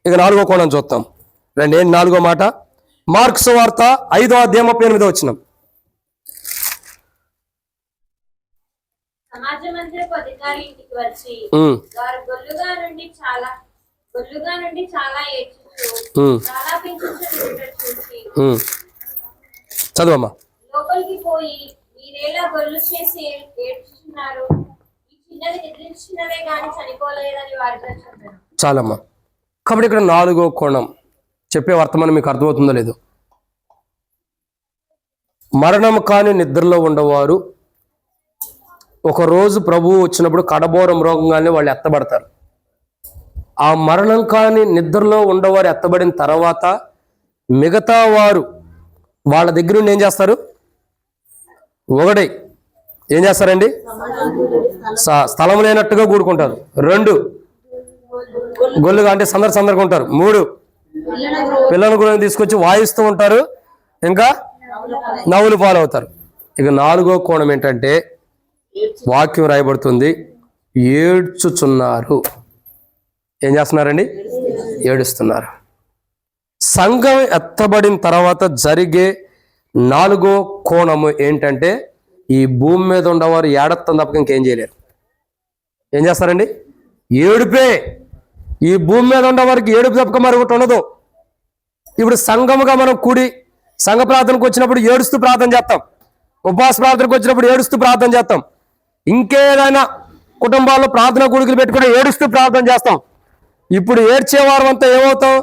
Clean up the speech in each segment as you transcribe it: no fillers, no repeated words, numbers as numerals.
ఇక 4వ కోణం చూద్దాం రండి. ఏంటి 4వ మాట? మార్కు సువార్త 5వ అధ్యాయం 38వ వచనం. చదువమ్మా. లోపలికి పోయి మీరేలా గొల్లు చేసి ఏడ్చుచున్నారు, ఈ చిన్నది నిద్రించినవే గాని చనిపోలేదని వారితో చెప్పారు. చాలమ్మా. కాబట్టి ఇక్కడ 4వ కోణం చెప్పే వర్తమానం మీకు అర్థమవుతుందో లేదో. మరణం కాని నిద్రలో ఉండవారు ఒకరోజు ప్రభువు వచ్చినప్పుడు కడబోరం రోగంగానే వాళ్ళు ఎత్తబడతారు. ఆ మరణం కాని నిద్రలో ఉండవారు ఎత్తబడిన తర్వాత మిగతా వారు వాళ్ళ దగ్గర నుండి ఏం చేస్తారు? ఒకటి ఏం చేస్తారండి? స్థలం లేనట్టుగా కూడుకుంటారు. 2 గొల్లుగా అంటే సందర్గా ఉంటారు. 3 పిల్లల గురించి తీసుకొచ్చి వాయిస్తూ ఉంటారు. ఇంకా నవ్వులు పాలవుతారు. ఇక 4వ కోణం ఏంటంటే వాక్యం రాయబడుతుంది, ఏడ్చుచున్నారు. ఏం చేస్తున్నారండి? ఏడుస్తున్నారు. సంఘం ఎత్తబడిన తర్వాత జరిగే 4వ కోణము ఏంటంటే ఈ భూమి మీద ఉండవారు ఏడత్తం తప్పక ఇంకేం చేయలేరు. ఏం చేస్తారండి? ఏడుపే. ఈ భూమి మీద ఉండవారికి ఏడుపు తప్పక మరొకటి ఉండదు. ఇప్పుడు సంఘముగా మనం కూడి సంఘ ప్రార్థనకు వచ్చినప్పుడు ఏడుస్తూ ప్రార్థన చేస్తాం. ఉపవాస ప్రార్థనకు వచ్చినప్పుడు ఏడుస్తూ ప్రార్థన చేస్తాం. ఇంకేదైనా కుటుంబాల్లో ప్రార్థన గుడికలు పెట్టుకుని ఏడుస్తూ ప్రార్థన చేస్తాం. ఇప్పుడు ఏడ్చేవారం అంతా ఏమవుతాం?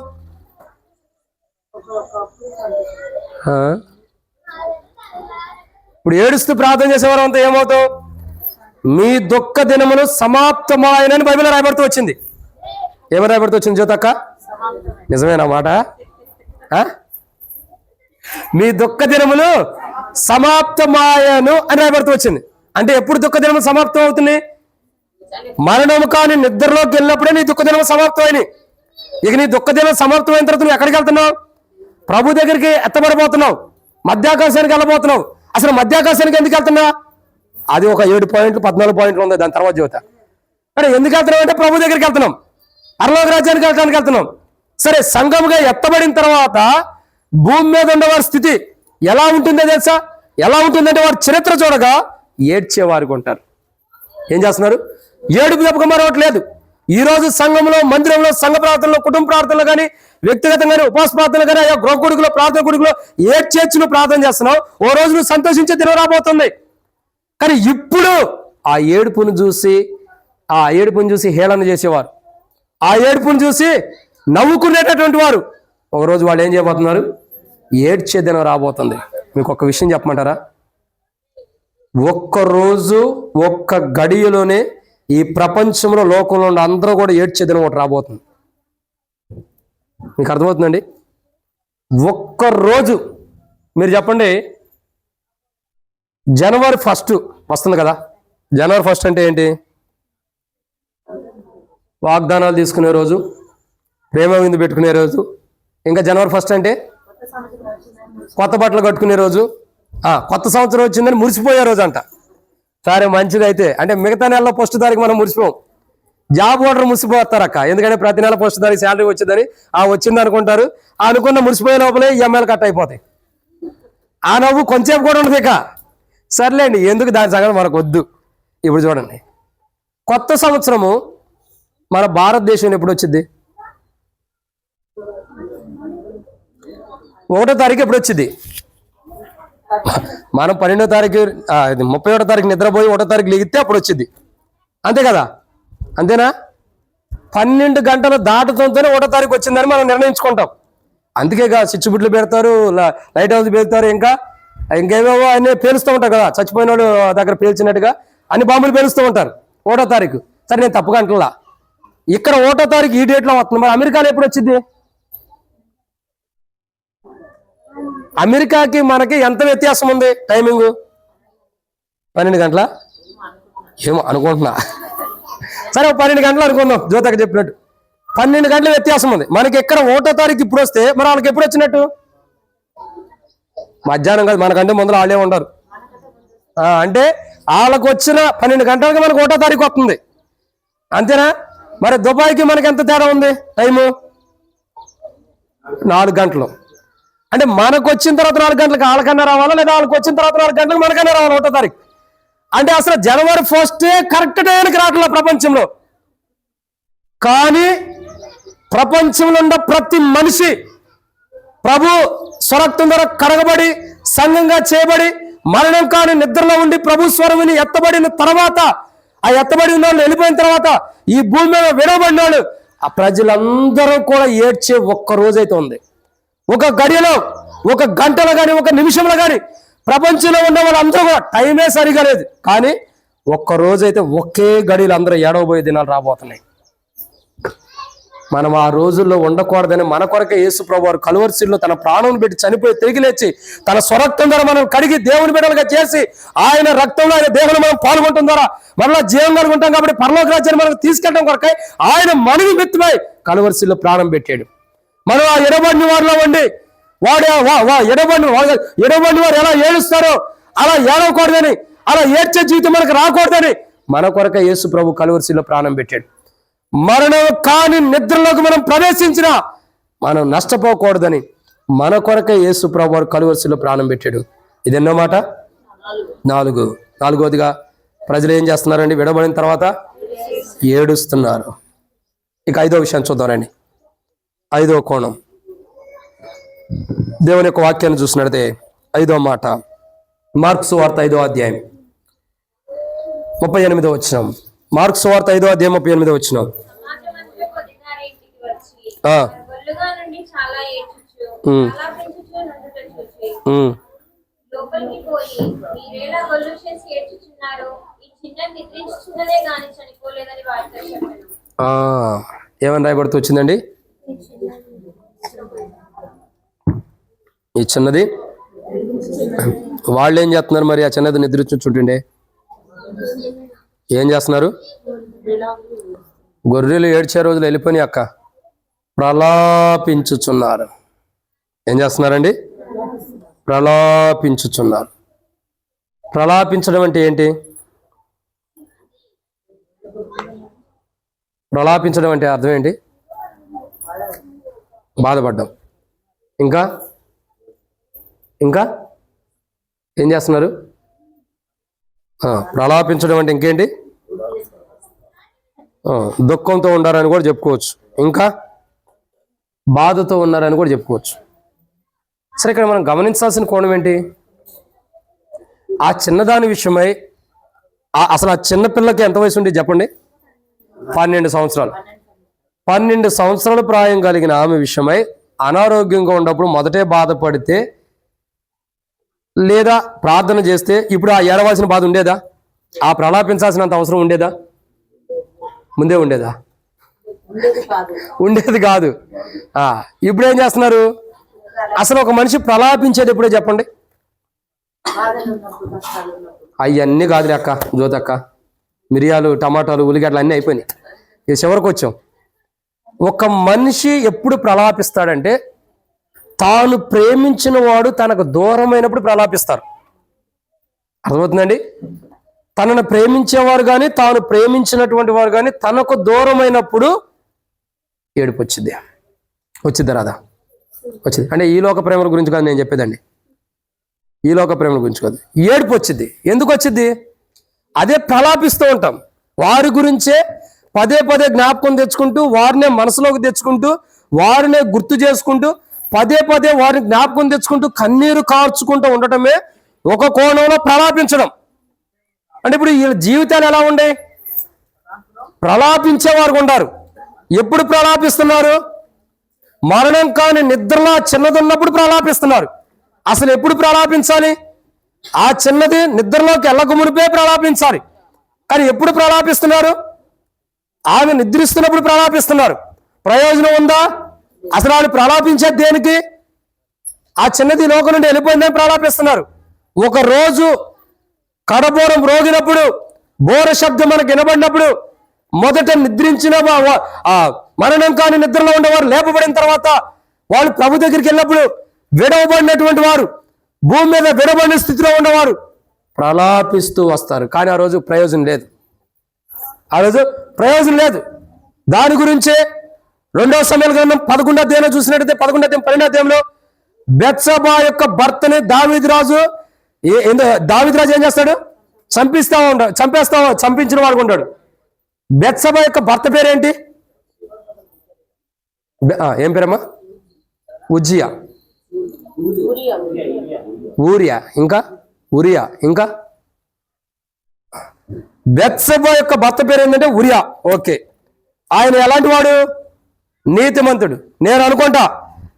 ఇప్పుడు ఏడుస్తూ ప్రార్థన చేసేవారం అంతా ఏమవుతాం? మీ దుఃఖ దినములు సమాప్తమాయనని బైబిల్ రాయబడుతూ వచ్చింది. ఏమని రాయబడుతూ వచ్చింది జ్యోతక్క? నిజమేనా మాట? మీ దుఃఖ దినములు సమాప్తమాయను అని రాయబడుతూ వచ్చింది. అంటే ఎప్పుడు దుఃఖ దినములు సమాప్తం అవుతుంది? మరణము కాని నిద్రలోకి వెళ్ళినప్పుడే నీ దుఃఖ దినం సమాప్తం అయినాయి. ఇక నీ దుఃఖ దినం సమాప్తం అయిన తర్వాత నువ్వు ఎక్కడికి వెళ్తున్నావు? ప్రభు దగ్గరికి ఎత్తబడిపోతున్నావు. మధ్యాకాశానికి వెళ్ళబోతున్నావు. అసలు మధ్యాకాశానికి ఎందుకు వెళ్తున్నావు? అది ఒక 7 పాయింట్లు 14 పాయింట్లు ఉంది. దాని తర్వాత జ్యోత మరి ఎందుకు వెళ్తున్నావు అంటే ప్రభు దగ్గరికి వెళ్తున్నాం, పరలోక రాజ్యానికి వెళ్ళడానికి వెళ్తున్నాం. సరే, సంఘముగా ఎత్తబడిన తర్వాత భూమి మీద ఉండేవారి స్థితి ఎలా ఉంటుందో తెలుసా? ఎలా ఉంటుందంటే వారి చరిత్ర చూడగా ఏడ్చేవారికి ఉంటారు. ఏం చేస్తున్నారు? ఏడుపు తప్పక మరొకట్లేదు. ఈ రోజు సంఘంలో, మందిరంలో, సంఘ ప్రార్థనలో, కుటుంబ ప్రార్థనలు కానీ, వ్యక్తిగతంగానే ఉపవాస ప్రార్థనలు కానీ, అయ్యా గృహ గుడికలో, ప్రార్థన గుడికలో ఏడ్చేర్చి నువ్వు ప్రార్థన చేస్తున్నావు. ఓ రోజు నువ్వు సంతోషించే దినం రాబోతుంది. కానీ ఇప్పుడు ఆ ఏడుపును చూసి హేళన చేసేవారు, ఆ ఏడుపును చూసి నవ్వుకునేటటువంటి వారు ఒకరోజు వాళ్ళు ఏం చేయబోతున్నారు? ఏడ్చే దినం రాబోతుంది. మీకు ఒక విషయం చెప్పమంటారా? ఒక్కరోజు ఒక్క గడియలోనే ఈ ప్రపంచంలో, లోకంలో ఉన్న అందరూ కూడా ఏడ్చే దినం ఒకటి రాబోతుంది. మీకు అర్థమవుతుందండి? ఒక్కరోజు మీరు చెప్పండి. జనవరి 1 వస్తుంది కదా. జనవరి 1 అంటే ఏంటి? వాగ్దానాలు తీసుకునే రోజు, ప్రేమ విందు పెట్టుకునే రోజు. ఇంకా జనవరి 1 అంటే కొత్త బట్టలు కట్టుకునే రోజు, కొత్త సంవత్సరం వచ్చిందని మురిసిపోయే రోజు అంట. సరే, మంచిది. అయితే అంటే మిగతా నెలలో 1వ తారీఖు మనం మురిసిపోం. Job voter మురిసిపోతారక్క. ఎందుకంటే ప్రతి నెల 1వ తారీఖు శాలరీ వచ్చిందని వచ్చింది అనుకుంటారు. అనుకున్న మురిసిపోయే లోపలే ఈఎంఐలు కట్ అయిపోతాయి. ఆ నవ్వు కొంచెంసేపు కూడా ఉండదు. ఇక సర్లేండి, ఎందుకు దాని సంగతి మనకు వద్దు. ఇప్పుడు చూడండి, కొత్త సంవత్సరము మన భారతదేశంలో ఎప్పుడు వచ్చింది? 1వ తారీఖు ఎప్పుడు వచ్చింది? మనం 12వ తారీఖు 31వ తారీఖు నిద్రపోయి 1వ తారీఖు లిగితే అప్పుడు వచ్చింది. అంతే కదా? అంతేనా? 12 గంటలు దాటుతుంటేనే 1వ తారీఖు వచ్చిందని మనం నిర్ణయించుకుంటాం. అందుకేగా చిచ్చుబుడ్లు పెడతారు, లైట్ హౌస్ పెడతారు, ఇంకేమేమో అన్నీ పేలుస్తూ ఉంటారు కదా. చచ్చిపోయిన వాడు దగ్గర పేల్చినట్టుగా అన్ని బాంబులు పేలుస్తూ ఉంటారు 1వ తారీఖు. సరే, నేను తప్పుగా అంటున్నా. ఇక్కడ 1వ తారీఖు ఈ డేట్లో వస్తుంది. మరి అమెరికాలో ఎప్పుడు వచ్చింది? అమెరికాకి మనకి ఎంత వ్యత్యాసం ఉంది? టైమింగ్ 12 గంటల ఏమో అనుకుంటున్నా. సరే, 12 గంటలు అనుకుందాం. జ్యోతక చెప్పినట్టు 12 గంటల వ్యత్యాసం ఉంది. మనకి ఎక్కడ 1వ తారీఖు ఇప్పుడు వస్తే మరి వాళ్ళకి ఎప్పుడు వచ్చినట్టు? మధ్యాహ్నం కాదు, మనకంటే ముందర వాళ్ళే ఉండరు. అంటే వాళ్ళకు వచ్చిన 12 గంటలకి మనకు 1వ తారీఖు వస్తుంది. అంతేనా? మరి దుబాయ్కి మనకి ఎంత తేడా ఉంది టైము? 4 గంటలు. అంటే మనకు వచ్చిన తర్వాత 4 గంటలకు వాళ్ళకన్నా రావాలా, లేదా వాళ్ళకి వచ్చిన తర్వాత 4 గంటలకు మనకన్నా రావాలా 1వ తారీఖు? అంటే అసలు జనవరి 1 కరెక్ట్ టైంకి రావట్లే ప్రపంచంలో. కానీ ప్రపంచంలో ఉన్న ప్రతి మనిషి ప్రభు స్వరక్తం ద్వారా కడగబడి సంఘంగా చేయబడి మరణం కాని నిద్రలో ఉండి ప్రభు స్వరముని ఎత్తబడిన తర్వాత, ఆ ఎత్తబడి ఉన్న వాళ్ళు వెళ్ళిపోయిన తర్వాత ఈ భూమి మీద విడవబడిన వాళ్ళు ఆ ప్రజలందరూ కూడా ఏడ్చే ఒక్క రోజైతే ఉంది. ఒక గడియలో, ఒక గంటలో కానీ, ఒక నిమిషంలో కానీ ప్రపంచంలో ఉన్న వాళ్ళందరూ కూడా టైమే సరిగా లేదు. కానీ ఒక్క రోజైతే ఒకే గడియలు అందరూ ఏడవబోయే దినాలు రాబోతున్నాయి. మనం ఆ రోజుల్లో ఉండకూడదని మన కొరకే యేసు ప్రభు వారు కలువరిశిల్లో తన ప్రాణం పెట్టి చనిపోయి తిరిగి లేచి తన స్వరక్తం ద్వారా మనం కడిగి దేవుని బిడ్డలుగా చేసి ఆయన రక్తంలో ఆయన దేహంలో మనం పాల్గొనడం ద్వారా మరలా జీవం కలిగి ఉంటాం. కాబట్టి పరలోక రాజ్యాన్ని మనకు తీసుకెళ్ళడం కొరకై ఆయన మనవి మెత్తుమై కలువరిశిల్లో ప్రాణం పెట్టాడు. మనం ఆ ఎడబడిన వారిలో ఉండి ఎడబడిన వారు ఎలా ఏడుస్తారో అలా ఏడవకూడదని, అలా ఏడ్చే జీవితం మనకు రాకూడదని మన కొరకై యేసు ప్రభు కలువరిశిల్లో ప్రాణం పెట్టాడు. మరణం కాని నిద్రలోకి మనం ప్రవేశించినా మనం నష్టపోకూడదని మన కొరకే యేసు ప్రభు వారు కలువరిశిల్లో ప్రాణం పెట్టాడు. ఇది ఎన్నో మాట? 4. 4వదిగా ప్రజలు ఏం చేస్తున్నారండి? విడబడిన తర్వాత ఏడుస్తున్నారు. ఇక 5వ విషయాన్ని చూద్దామండి. 5వ కోణం దేవుని యొక్క వాక్యాన్ని చూసినట్లయితే 5వ మాట మార్కు సువార్త 5వ అధ్యాయం 38వ వచనం. మార్కు సువార్త 5వ అధ్యాయం 38వ వచనం. సమాజమంతా పొద్దుగారే ఇంటికి వచ్చి ఒళ్ళుగా నుండి చాలా ఏడ్చుచు ప్రలాపించుచు నుండుట చూచి లోపలికి పోయి మీరేలా ఒళ్ళు చేసి ఏడ్చుచున్నారు, ఈ చిన్న నిద్రించుచున్నదే గాని చనిపోలేదని వారితో చెప్పాను. ఏమని రాయబడుతూ వచ్చిందండి? ఈ చిన్నది. వాళ్ళు ఏం చేస్తున్నారు మరి? ఆ చిన్నది నిద్రించుంటుండే ఏం చేస్తున్నారు? గొర్రెలు ఏడ్చే రోజులు వెళ్ళిపోయి అక్క ప్రలాపించుచున్నారు. ఏం చేస్తున్నారండి? ప్రలాపించుచున్నారు. ప్రలాపించడం అంటే ఏంటి? ప్రలాపించడం అంటే అర్థం ఏంటి? బాధపడ్డం. ఇంకా ఇంకా ఏం చేస్తున్నారు? ప్రలాపించడం అంటే ఇంకేంటి? దుఃఖంతో ఉండారని కూడా చెప్పుకోవచ్చు, ఇంకా బాధతో ఉన్నారని కూడా చెప్పుకోవచ్చు. సరే, ఇక్కడ మనం గమనించాల్సిన కోణం ఏంటి? ఆ చిన్నదాని విషయమై అసలు ఆ చిన్న పిల్లకి ఎంత వయసు ఉండి చెప్పండి? 12 సంవత్సరాలు. 12 సంవత్సరాల ప్రాయం కలిగిన ఆమె విషయమై అనారోగ్యంగా ఉన్నప్పుడు మొదటే బాధపడితే లేదా ప్రార్థన చేస్తే ఇప్పుడు ఆ ఏడవలసిన బాధ ఉండేదా? ఆ ప్రలాపించాల్సినంత అవసరం ఉండేదా? ముందే ఉండేదా? ఉండేది కాదు. ఇప్పుడు ఏం చేస్తున్నారు? అసలు ఒక మనిషి ప్రలాపించేది ఎప్పుడే చెప్పండి? అవన్నీ కాదులే అక్క, జ్యోతక్క, మిరియాలు, టమాటాలు, ఉల్లిగడ్డలు అన్నీ అయిపోయినాయి. ఇక చివరికి వచ్చాం. ఒక మనిషి ఎప్పుడు ప్రలాపిస్తాడంటే తాను ప్రేమించిన వాడు తనకు దూరమైనప్పుడు ప్రలాపిస్తారు. అర్థమవుతుందండి? తనను ప్రేమించేవారు కానీ తాను ప్రేమించినటువంటి వారు కానీ తనకు దూరమైనప్పుడు ఏడుపు వచ్చిద్ది రాదా? వచ్చింది. అంటే ఈ లోక ప్రేమల గురించి కాదు నేను చెప్పేదండి, ఈ లోక ప్రేమల గురించి కాదు. ఏడుపు వచ్చింది. ఎందుకు వచ్చింది? అదే ప్రలాపిస్తూ ఉంటాం. వారి గురించే పదే పదే జ్ఞాపకం తెచ్చుకుంటూ, వారినే మనసులోకి తెచ్చుకుంటూ, వారినే గుర్తు చేసుకుంటూ, పదే పదే వారిని జ్ఞాపకం తెచ్చుకుంటూ కన్నీరు కార్చుకుంటూ ఉండటమే ఒక కోణంలో ప్రలాపించడం. అంటే ఇప్పుడు ఈ జీవితాలు ఎలా ఉండే? ప్రలాపించేవారు ఉంటారు. ఎప్పుడు ప్రలాపిస్తున్నారు? మరణం కాని నిద్రలో చిన్నదున్నప్పుడు ప్రలాపిస్తున్నారు. అసలు ఎప్పుడు ప్రలాపించాలి? ఆ చిన్నది నిద్రలోకి వెళ్ళక మునిపే ప్రలాపించాలి. కానీ ఎప్పుడు ప్రలాపిస్తున్నారు? ఆమె నిద్రిస్తున్నప్పుడు ప్రలాపిస్తున్నారు. ప్రయోజనం ఉందా? అసలు వాళ్ళు ప్రలాపించేది దేనికి? ఆ చిన్నది లోకం నుండి వెళ్ళిపోయిందని ప్రలాపిస్తున్నారు. ఒక రోజు కడబోరం రోగినప్పుడు, బోర శబ్దం మనకు వినబడినప్పుడు, మొదట నిద్రించిన మరణం కాని నిద్రలో ఉండేవారు లేపబడిన తర్వాత వాళ్ళు ప్రభు దగ్గరికి వెళ్ళినప్పుడు విడవబడినటువంటి వారు, భూమి మీద విడవబడిన స్థితిలో ఉన్నవారు ప్రలాపిస్తూ వస్తారు. కానీ ఆ రోజు ప్రయోజనం లేదు. దాని గురించే రెండవ సమయాల గ్రంథం 11వ అధ్యాయంలో చూసినట్టయితే 11వ అధ్యాయం 12వ అధ్యాయంలో బెత్షెబా యొక్క భర్తని దావీదు రాజు ఏం చేస్తాడు? చంపించిన వాడు ఉంటాడు. బెత్షెబా యొక్క భర్త పేరేంటి? ఏం పేరమ్మా? ఉజ్జియా, ఊరియా, ఇంకా బెత్షెబా యొక్క భర్త పేరు ఏంటంటే ఉరియా. ఓకే, ఆయన ఎలాంటి వాడు? నీతిమంతుడు. నేను అనుకుంటా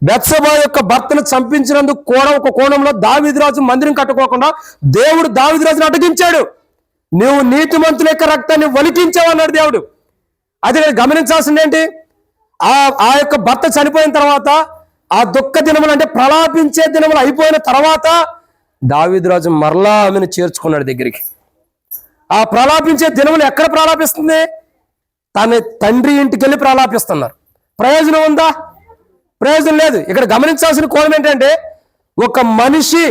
బెత్షెబా యొక్క భర్తను చంపించినందుకు కూడా ఒక కోణంలో దావీదు రాజు మందిరం కట్టుకోకుండా దేవుడు దావీదు రాజును అడ్డగించాడు. నువ్వు నీతిమంతుల యొక్క రక్తాన్ని వలికించావు అన్నాడు దేవుడు. అది గమనించాల్సింది ఏంటి? ఆ యొక్క భర్త చనిపోయిన తర్వాత ఆ దుఃఖ దినములు అంటే ప్రలాపించే దినములు అయిపోయిన తర్వాత దావీదు రాజు మరలా ఆమెను చేర్చుకున్నాడు దగ్గరికి. ఆ ప్రలాపించే దినములు ఎక్కడ ప్రలాపిస్తుంది? తన తండ్రి ఇంటికి వెళ్ళి ప్రలాపిస్తున్నారు. ప్రయోజనం ఉందా? ప్రయోజనం లేదు. ఇక్కడ గమనించాల్సిన కోణం ఏంటంటే, ఒక మనిషి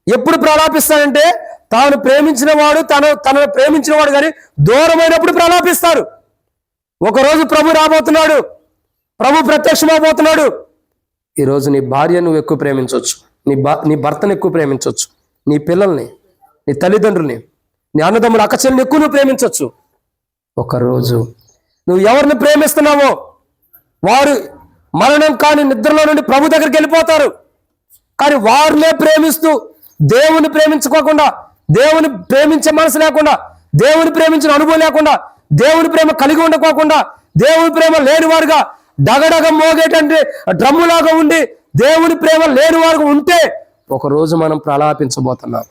ఎప్పుడు ప్రలాపిస్తాడంటే తాను ప్రేమించిన వాడు తనను ప్రేమించిన వాడు కానీ దూరమైనప్పుడు ప్రలాపిస్తారు. ఒకరోజు ప్రభు రాబోతున్నాడు, ప్రభు ప్రత్యక్షమవబోతున్నాడు. ఈరోజు నీ భార్య నువ్వు ఎక్కువ ప్రేమించవచ్చు, నీ భర్తను ఎక్కువ ప్రేమించవచ్చు, నీ పిల్లల్ని, నీ తల్లిదండ్రుల్ని, నీ అన్నదమ్ములు అక్కచెల్లిని ఎక్కువ నువ్వు ప్రేమించవచ్చు. ఒకరోజు నువ్వు ఎవరిని ప్రేమిస్తున్నావో వారు మరణం కాని నిద్రలో నుండి ప్రభు దగ్గరికి వెళ్ళిపోతారు. కానీ వారినే ప్రేమిస్తూ దేవుని ప్రేమించుకోకుండా, దేవుని ప్రేమించే మనసు లేకుండా, దేవుని ప్రేమించిన అనుభవం లేకుండా, దేవుని ప్రేమ కలిగి ఉండకోకుండా, దేవుని ప్రేమ లేనివారుగా డగడగ మోగేటంటే డ్రమ్ములాగా ఉండి దేవుని ప్రేమ లేనివారుగా ఉంటే ఒకరోజు మనం ప్రలాపించబోతున్నాం.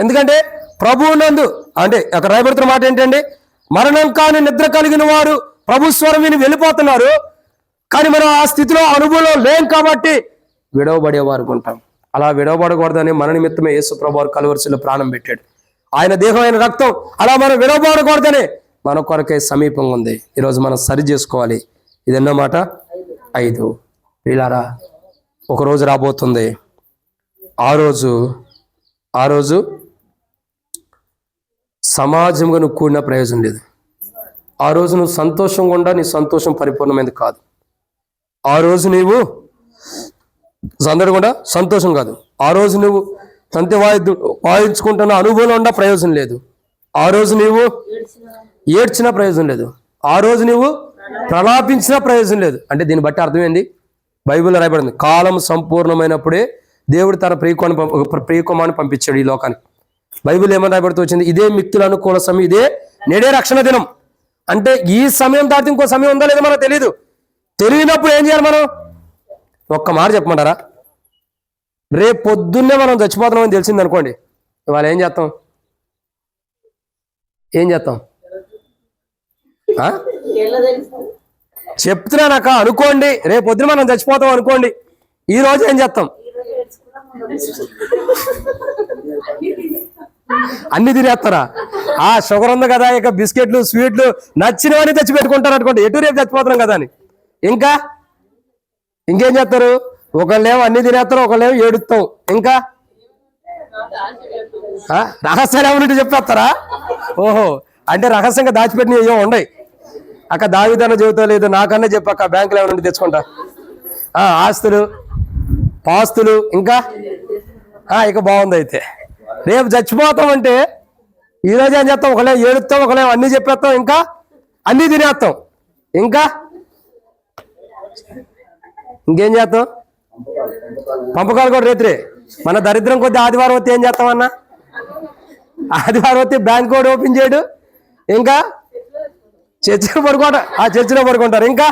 ఎందుకంటే ప్రభువు నందు అంటే అక్కడ రాయబడుతున్న మాట ఏంటంటే, మరణం కాని నిద్ర కలిగిన వారు ప్రభు స్వరం విని వెళ్ళిపోతున్నారు. కానీ మనం ఆ స్థితిలో అనుభవంలో లేం కాబట్టి విడవబడేవారు ఉంటాం. అలా విడవబడకూడదని మన నిమిత్తమే యేసు ప్రభువు కలువరిశిలో ప్రాణం పెట్టాడు. ఆయన దేహం, ఆయన రక్తం అలా మనం విడవబడకూడదని మన కొరకే సమీపంగా ఉంది. ఈరోజు మనం సరి చేసుకోవాలి. ఇది ఎన్నో మాట? 5. వీళ్ళారా, ఒకరోజు రాబోతుంది. ఆ రోజు సమాజంగా నువ్వు కూడిన ప్రయోజనం లేదు. ఆ రోజు నువ్వు సంతోషంగా ఉండా, నీ సంతోషం పరిపూర్ణమైనది కాదు. ఆ రోజు నీవు సందడిగా సంతోషం కాదు. ఆ రోజు నువ్వు తంతి వాయించుకుంటున్న అనుభవంలో ఉండా ప్రయోజనం లేదు. ఆ రోజు నీవు ఏడ్చిన ప్రయోజనం లేదు. ఆ రోజు నీవు ప్రలాపించిన ప్రయోజనం లేదు. అంటే దీన్ని బట్టి అర్థమైంది, బైబిల్లో రాయబడింది, కాలం సంపూర్ణమైనప్పుడే దేవుడు తన ప్రియకుమారుని పంపించాడు ఈ లోకానికి. బైబిల్ ఏమని రాయబడుతూ వచ్చింది? ఇదే మిక్కిలి అనుకూల సమయం, ఇదే నేడే రక్షణ దినం. అంటే ఈ సమయం దాటి ఇంకో సమయం ఉందా లేదో మనకు తెలియదు. తెలియనప్పుడు ఏం చేయాలి మనం? ఒక్క మాట చెప్పమంటారా? రేపు పొద్దున్నే మనం చచ్చిపోతున్నామని తెలిసింది అనుకోండి, ఇవాళ ఏం చేస్తాం? చెప్తున్నానక్క, అనుకోండి రేపు పొద్దున మనం చచ్చిపోతాం అనుకోండి, ఈ రోజు ఏం చేస్తాం? అన్ని తినేస్తారా? షుగర్ ఉంది కదా, ఇక బిస్కెట్లు, స్వీట్లు నచ్చినవన్నీ తెచ్చి పెట్టుకుంటారు అనుకోండి, ఎటు రేపు చచ్చిపోతున్నాం కదా అని. ఇంకేం చేస్తారు? ఒకళ్ళేమో అన్ని తినేస్తారు, ఒకళ్ళేమో ఏడుస్తాం. ఇంకా రహస్యాలు ఏమన్నట్టు చెప్పేస్తారా? ఓహో, అంటే రహస్యంగా దాచిపెట్టిన ఏమో ఉండయి. అక్క దావిదన్న చెబుతా లేదు, నాకన్నా చెప్పక్క, బ్యాంకులో ఏమన్నా తెచ్చుకుంటా. ఆస్తులు, పాస్తులు, ఇంకా ఇక బాగుంది. అయితే రేపు చచ్చిపోతాం అంటే ఈరోజు ఏం చేస్తాం? ఒకళ్ళేమో ఏడుస్తాం, ఒకళ్ళేమో అన్ని చెప్పేస్తాం, ఇంకా అన్ని తినేస్తాం. ఇంకేం చేస్తాం? పంపకాలు కూడా రేత్రి. మన దరిద్రం కొద్ది ఆదివారం వస్తే ఏం చేస్తామన్నా? ఆదివారం వస్తే బ్యాంక్ కూడా ఓపెన్ చేయడు, ఇంకా చర్చిలో పడుకుంటారు. ఇంకా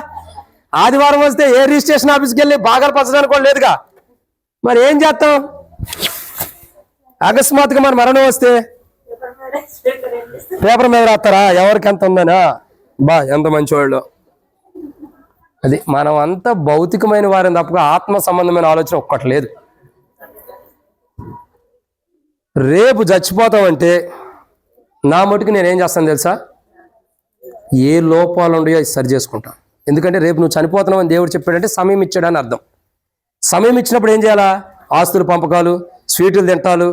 ఆదివారం వస్తే ఏ రిజిస్ట్రేషన్ ఆఫీస్కి వెళ్ళి బాగా పచ్చడానికి కూడా లేదుగా. మరి ఏం చేస్తాం? అకస్మాత్తుగా మన మరణం వస్తే పేపర్ మీద రాస్తారా ఎవరికి ఎంత ఉందనా? ఎంత మంచివాళ్ళు. అది మనం అంతా భౌతికమైన వారిని తప్పగా ఆత్మ సంబంధమైన ఆలోచన ఒక్కటి లేదు. రేపు చచ్చిపోతామంటే నా మటుకు నేనేం చేస్తాను తెలుసా? ఏ లోపాలు ఉన్నాయో అది సరి చేసుకుంటాను. ఎందుకంటే రేపు నువ్వు చనిపోతున్నావు అని దేవుడు చెప్పాడంటే సమయం ఇచ్చాడని అర్థం. సమయం ఇచ్చినప్పుడు ఏం చేయాలా? ఆస్తులు పంపకాలు, స్వీట్లు తింటాలు,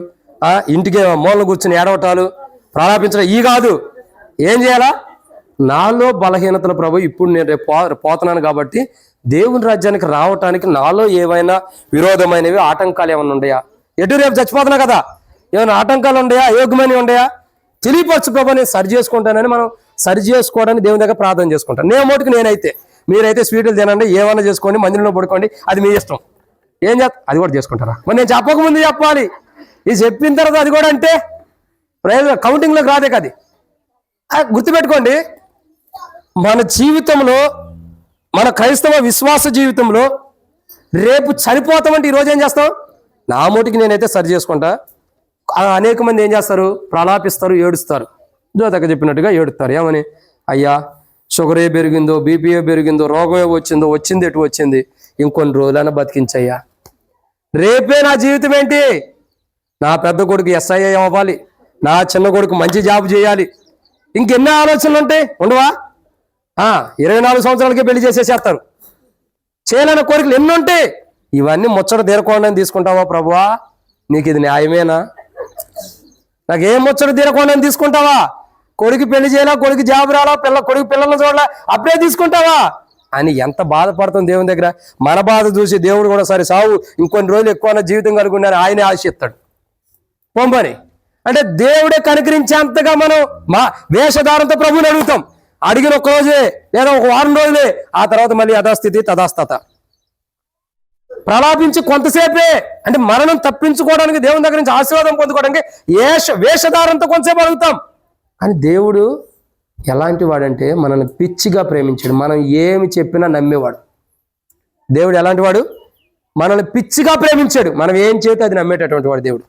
ఇంటికి మూలను కూర్చుని ఏడవటాలు, ప్రారంభించడం ఈ కాదు. ఏం చేయాలా? నాలో బలహీనతలు ప్రభు, ఇప్పుడు నేను రేపు పోతున్నాను కాబట్టి దేవుని రాజ్యానికి రావటానికి నాలో ఏవైనా విరోధమైనవి ఆటంకాలు ఏమైనా ఉన్నాయా? ఎటు రేపు చచ్చిపోతున్నా కదా, ఏమైనా ఆటంకాలు ఉన్నాయా, అయోగ్యమైనవి ఉన్నాయా? తెలియపరచు ప్రభు, నేను సరి చేసుకుంటానని మనం సరి చేసుకోవడానికి దేవుని దగ్గర ప్రార్థన చేసుకుంటాను. నేను మోటుకు నేనైతే, మీరైతే స్వీట్లు తినండి, ఏమైనా చేసుకోండి, మందిరంలో పడుకోండి, అది మీ ఇష్టం. ఏం చేస్తా అది కూడా చేసుకుంటారా? మరి నేను చెప్పకముందు చెప్పాలి, ఇది చెప్పిన తర్వాత అది కూడా అంటే కౌంటింగ్లోకి రాదే కది. గుర్తుపెట్టుకోండి, మన జీవితంలో, మన క్రైస్తవ విశ్వాస జీవితంలో రేపు చనిపోతామంటే ఈరోజు ఏం చేస్తాం? నా మోటికి నేనైతే సరి చేసుకుంటా. అనేక మంది ఏం చేస్తారు? ప్రలాపిస్తారు, ఏడుస్తారు. జోతక చెప్పినట్టుగా ఏడుస్తారు. ఏమని? అయ్యా షుగరే పెరిగిందో, బీపీఏ పెరిగిందో, రోగమే వచ్చిందో, వచ్చింది ఎటు వచ్చింది, ఇంకొన్ని రోజులైనా బతికించయ్యా. రేపే నా జీవితం ఏంటి? నా పెద్ద కొడుకు SIA అవ్వాలి, నా చిన్న కొడుకు మంచి జాబ్ చేయాలి, ఇంకెన్నో ఆలోచనలు ఉంటాయి, ఉండవా? 24 సంవత్సరాలకే పెళ్లి చేసేసేస్తారు. చేయాలన్న కోరికలు ఎన్ని ఉంటాయి. ఇవన్నీ ముచ్చట తీరకుండా తీసుకుంటావా ప్రభువా? నీకు ఇది న్యాయమేనా? నాకేం ముచ్చట తీరకుండా తీసుకుంటావా? కొడుకు పెళ్లి చేయాలా, కొడుకు జాబ్ రాలా, కొడుకు పిల్లలను చూడాలా, అప్పుడే తీసుకుంటావా అని ఎంత బాధపడుతుంది దేవుని దగ్గర. మన బాధ చూసి దేవుడు కూడా సరే సావు, ఇంకొన్ని రోజులు ఎక్కువ జీవితం కలుగుండాలని ఆయనే ఆశిస్తాడు. పంపని అంటే దేవుడే కనుకరించేంతగా మనం మా వేషధారంతో ప్రభువుని అడుగుతాం. అడిగిన ఒక్క రోజే లేదా ఒక వారం రోజులే, ఆ తర్వాత మళ్ళీ యథాస్థితి తదాస్తత. ప్రలాపించి కొంతసేపే, అంటే మరణం తప్పించుకోవడానికి, దేవుని దగ్గర నుంచి ఆశీర్వాదం పొందుకోవడానికి వేషధారంతో కొంతసేపు అడుగుతాం. కానీ దేవుడు ఎలాంటి వాడంటే మనల్ని పిచ్చిగా ప్రేమించాడు. మనం ఏమి చెప్పినా నమ్మేవాడు. దేవుడు ఎలాంటి వాడు? మనల్ని పిచ్చిగా ప్రేమించాడు. మనం ఏం చేస్తే అది నమ్మేటటువంటి వాడు దేవుడు.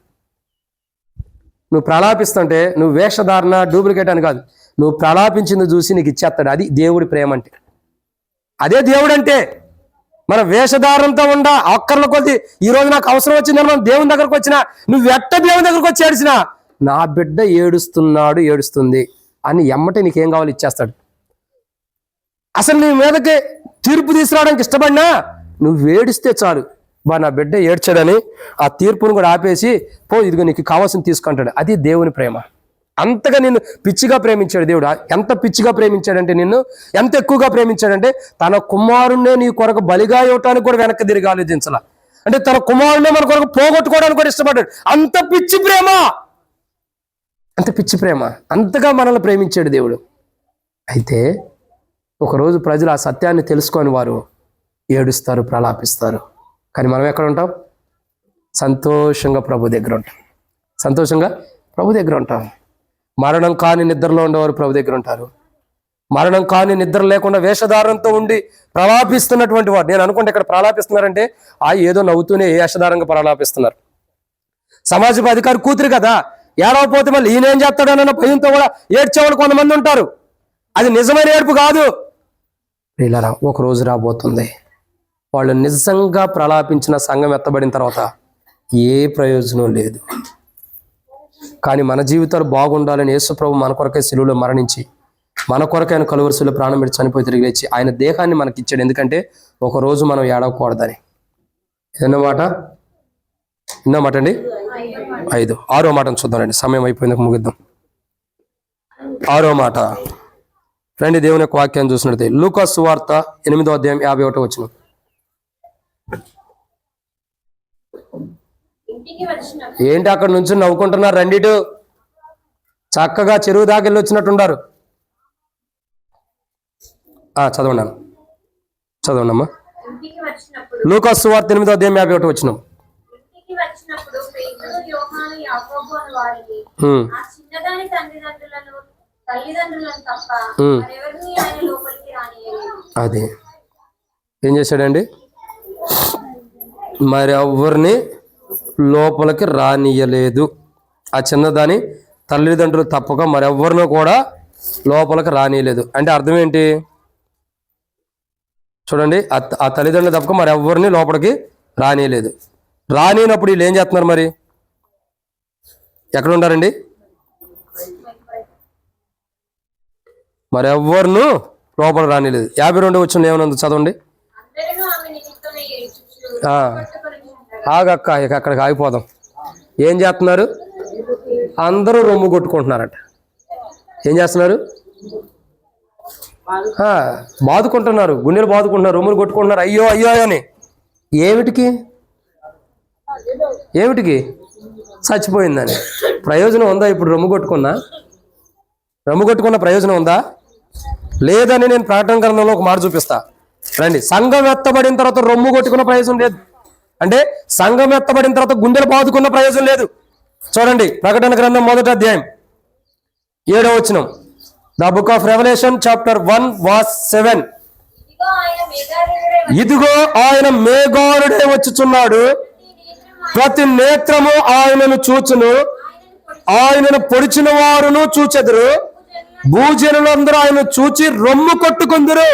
నువ్వు ప్రలాపిస్తుంటే నువ్వు వేషధారణ డూప్లికేట్ అని కాదు, నువ్వు ప్రలాపించింది చూసి నీకు ఇచ్చేస్తాడు. అది దేవుడి ప్రేమ అంటే. అదే దేవుడు అంటే. మన వేషధారంతో ఉండ అక్కర్ల కొద్ది ఈ రోజు నాకు అవసరం వచ్చిందని మనం దేవుని దగ్గరకు వచ్చినా, నువ్వు ఎట్ట దేవుని దగ్గరకు వచ్చి ఏడిచినా, నా బిడ్డ ఏడుస్తున్నాడు, ఏడుస్తుంది అని ఎమ్మటే నీకేం కావాలి ఇచ్చేస్తాడు. అసలు నీ మీదకి తీర్పు తీసుకురావడానికి ఇష్టపడినా నువ్వు ఏడిస్తే చాలు, నా బిడ్డ ఏడ్చాడని ఆ తీర్పును కూడా ఆపేసి పో, ఇదిగో నీకు కావాల్సింది తీసుకుంటాడు. అది దేవుని ప్రేమ. అంతగా నిన్ను పిచ్చిగా ప్రేమించాడు దేవుడు. ఎంత పిచ్చిగా ప్రేమించాడంటే, నిన్ను ఎంత ఎక్కువగా ప్రేమించాడంటే, తన కుమారుణ్ణే నీ కొరకు బలిగా ఇవ్వటానికి కూడా వెనక్కి తిరిగి ఆలోచించాల. అంటే తన కుమారుణ్ణే మన కొరకు పోగొట్టుకోవడానికి కూడా ఇష్టపడ్డాడు. అంత పిచ్చి ప్రేమ, అంత పిచ్చి ప్రేమ, అంతగా మనల్ని ప్రేమించాడు దేవుడు. అయితే ఒకరోజు ప్రజలు ఆ సత్యాన్ని తెలుసుకొని వారు ఏడుస్తారు, ప్రలాపిస్తారు. కానీ మనం ఎక్కడ ఉంటాం? సంతోషంగా ప్రభు దగ్గర ఉంటాం. సంతోషంగా ప్రభు దగ్గర ఉంటాం. మరణం కాని నిద్రలో ఉండేవారు ప్రభు దగ్గర ఉంటారు. మరణం కాని నిద్ర లేకుండా వేషధారంతో ఉండి ప్రలాపిస్తున్నటువంటి వారు, నేను అనుకుంటే ఇక్కడ ప్రలాపిస్తున్నారంటే ఏదో నవ్వుతూనే వేషధారంగా ప్రలాపిస్తున్నారు. సమాజపు అధికారి కూతురు కదా, ఏడవపోతే మళ్ళీ ఈయనేం చేస్తాడన్న భయంతో కూడా ఏడ్చేవాళ్ళు కొంతమంది ఉంటారు. అది నిజమైన ఏడుపు కాదు. ఇలా ఒక రోజు రాబోతుంది, వాళ్ళు నిజంగా ప్రలాపించిన సంఘం ఎత్తబడిన తర్వాత ఏ ప్రయోజనం లేదు. కానీ మన జీవితాలు బాగుండాలని యేసుప్రభు మన కొరకే శిలువలో మరణించి, మన కొరకే ఆయన కలువరి శిలువలో ప్రాణం పెట్టి చనిపోయి తిరిగి లేచి ఆయన దేహాన్ని మనకి ఇచ్చాడు. ఎందుకంటే ఒకరోజు మనం ఏడవకూడదని. ఎన్నమాట అండి? 5. 6వ మాటను చూద్దామండి, సమయం అయిపోయిందాక ముగిద్దాం. 6వ మాట రండి, దేవుని యొక్క వాక్యాన్ని చూసినట్లయితే లూకా సువార్త 8వ అధ్యాయం 51వ వచనం. ఏంటి అక్కడ నుంచి నవ్వుకుంటున్నారు? రెండిటు చక్కగా చెరువు దాకెళ్ళి వచ్చినట్టున్నారు. చదవండి అమ్మా. లూకా సువార్త 8వ అధ్యాయం 51వ వచనం. అదే ఏం చేశాడండి? మరి ఎవరిని లోపలికి రానియలేదు. ఆ చిన్నదాని తల్లిదండ్రులు తప్పక మరెవ్వరినో కూడా లోపలికి రానియలేదు. అంటే అర్థం ఏంటి చూడండి, ఆ తల్లిదండ్రులు తప్పక మరెవ్వరిని లోపలికి రానియలేదు. రానినప్పుడు వీళ్ళు ఏం చేస్తున్నారు? మరి ఎక్కడ ఉన్నారండి? మరెవ్వరును లోపల రానిలేదు. 52వ వచనం ఏమన్నా చదవండి. ఆగక్క, ఇక అక్కడికి ఆగిపోదాం. ఏం చేస్తున్నారు? అందరూ రొమ్ము కొట్టుకుంటున్నారట. ఏం చేస్తున్నారు? బాదుకుంటున్నారు, గుండెలు బాదుకుంటున్నారు, రొమ్ములు కొట్టుకుంటున్నారు, అయ్యో అయ్యో అని. ఏమిటికి ఏమిటికి? చచ్చిపోయిందని. ప్రయోజనం ఉందా ఇప్పుడు? రొమ్ము కొట్టుకున్న ప్రయోజనం ఉందా? లేదని నేను ప్రకటన గ్రంథంలో ఒక మాట చూపిస్తా రండి. సంఘం ఎత్తబడిన తర్వాత రొమ్ము కొట్టుకున్న ప్రయోజనం లేదు. అంటే సంఘం ఎత్తబడిన తర్వాత గుండెలు బాదుకున్న ప్రయోజనం లేదు. చూడండి ప్రకటన గ్రంథం 1వ అధ్యాయం 7వ వచనం. The book of Revelation chapter 1:7. ఇదిగో ఆయన మేఘారుడే వచ్చుచున్నాడు, ప్రతి నేత్రము ఆయనను చూచును, ఆయనను పొడిచిన వారును చూచెదరు, భూజనులందరూ ఆయన చూచి రొమ్ము కొట్టుకుందరు.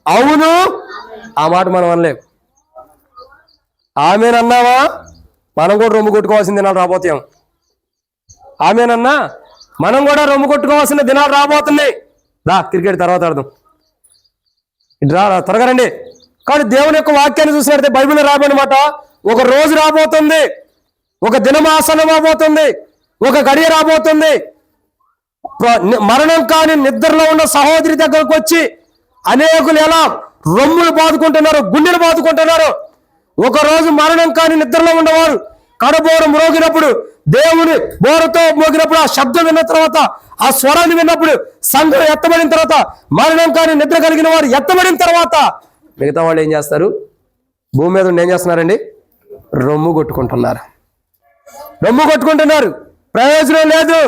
అవును, ఆ మాట మనం అనలేం. ఆమెనన్నావా? మనం కూడా రొమ్ము కొట్టుకోవాల్సిన దినాలు రాబోతాం. ఆమెనన్నా మనం కూడా రొమ్ము కొట్టుకోవాల్సిన దినాలు రాబోతున్నాయి. రా క్రికెట్ తర్వాత ఆడదాం, రా త్వరగా రండి. కానీ దేవుని యొక్క వాక్యాన్ని చూసినట్టే బైబిల్లో రాబోనమాట. ఒక రోజు రాబోతుంది, ఒక దినం ఆసనం రాబోతుంది, ఒక గడియ రాబోతుంది. మరణం కాని నిద్రలో ఉన్న సహోదరి దగ్గరకు వచ్చి అనేకులు ఎలా రొమ్ములు బాదుకుంటున్నారు, గుండెలు బాదుకుంటున్నారు. ఒక రోజు మరణం కాని నిద్రలో ఉన్నవారు కడబోరు మ్రోగినప్పుడు, దేవుని బోరతో మోగినప్పుడు, ఆ శబ్దం విన్న తర్వాత, ఆ స్వరాన్ని విన్నప్పుడు, సంఘం ఎత్తబడిన తర్వాత, మరణం కాని నిద్ర కలిగిన వారు ఎత్తబడిన తర్వాత మిగతా వాళ్ళు ఏం చేస్తారు? భూమి మీద ఏం చేస్తున్నారండి? రొమ్ము కొట్టుకుంటున్నారు. ప్రయోజనం లేదు.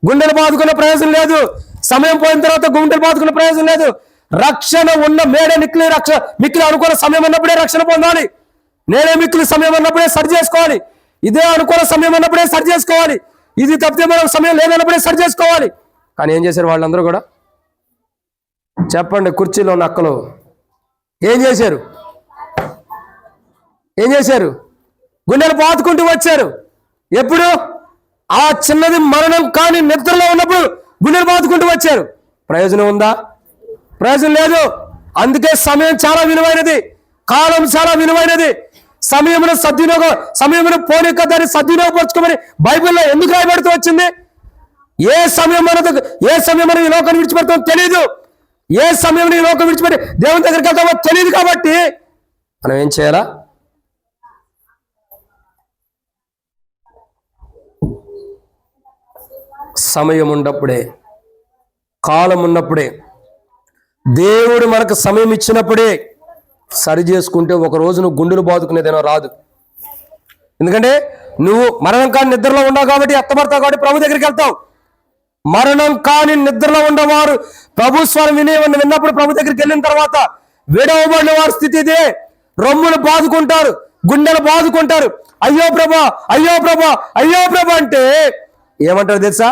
గుండెలు బాదుకున్న ప్రయోజనం లేదు. సమయం పోయిన తర్వాత గుండెలు బాదుకున్న ప్రయోజనం లేదు. రక్షణ ఉన్న మేడే మిక్కిలి అనుకున్న సమయం అన్నప్పుడే రక్షణ పొందాలి. నేనే మిక్కిలి సమయం అన్నప్పుడే సరి చేసుకోవాలి. ఇదే అనుకున్న సమయం అన్నప్పుడే సరి చేసుకోవాలి. ఇది తప్పితే మనం సమయం లేదన్నప్పుడే సరి చేసుకోవాలి. కానీ ఏం చేశారు వాళ్ళందరూ కూడా? చెప్పండి, కుర్చీలో నక్కలు ఏం చేశారు? గుండెలు బాదుకుంటూ వచ్చారు. ఎప్పుడు? ఆ చిన్నది మరణం కానీ నిద్రలో ఉన్నప్పుడు గుండెలు బాదుకుంటూ వచ్చారు. ప్రయోజనం ఉందా? ప్రయోజనం లేదు. అందుకే సమయం చాలా విలువైనది, కాలం చాలా విలువైనది. సమయమును పోనీక దాన్ని సద్వినియోగపరచుకోమని బైబిల్లో ఎందుకు రాయబడుతూ వచ్చింది? ఏ సమయం మనం ఈ లోకాన్ని విడిచిపెడతామో తెలియదు. ఏ సమయం ఈ లోకం విడిచిపెట్టి దేవుని దగ్గరికి వెళ్తామో తెలియదు. కాబట్టి మనం ఏం చేయాలా? సమయం ఉన్నప్పుడే, కాలం ఉన్నప్పుడే, దేవుడు మనకు సమయం ఇచ్చినప్పుడే సరి చేసుకుంటే ఒక రోజు నువ్వు గుండెలు బాదుకునేదేనో రాదు. ఎందుకంటే నువ్వు మరణం కాని నిద్రలో ఉన్నావు కాబట్టి, ఎత్తబడతావు కాబట్టి ప్రభు దగ్గరికి వెళ్తావు. మరణం కాని నిద్రలో ఉన్నవారు ప్రభు స్వరం విన్నప్పుడు ప్రభు దగ్గరికి వెళ్ళిన తర్వాత విడవబడిన వారి స్థితి ఇదే. రొమ్ములు బాదుకుంటారు, గుండెలు బాదుకుంటారు. అయ్యో ప్రభా, అయ్యో ప్రభా, అయ్యో ప్రభా అంటే ఏమంటారు తెలుసా?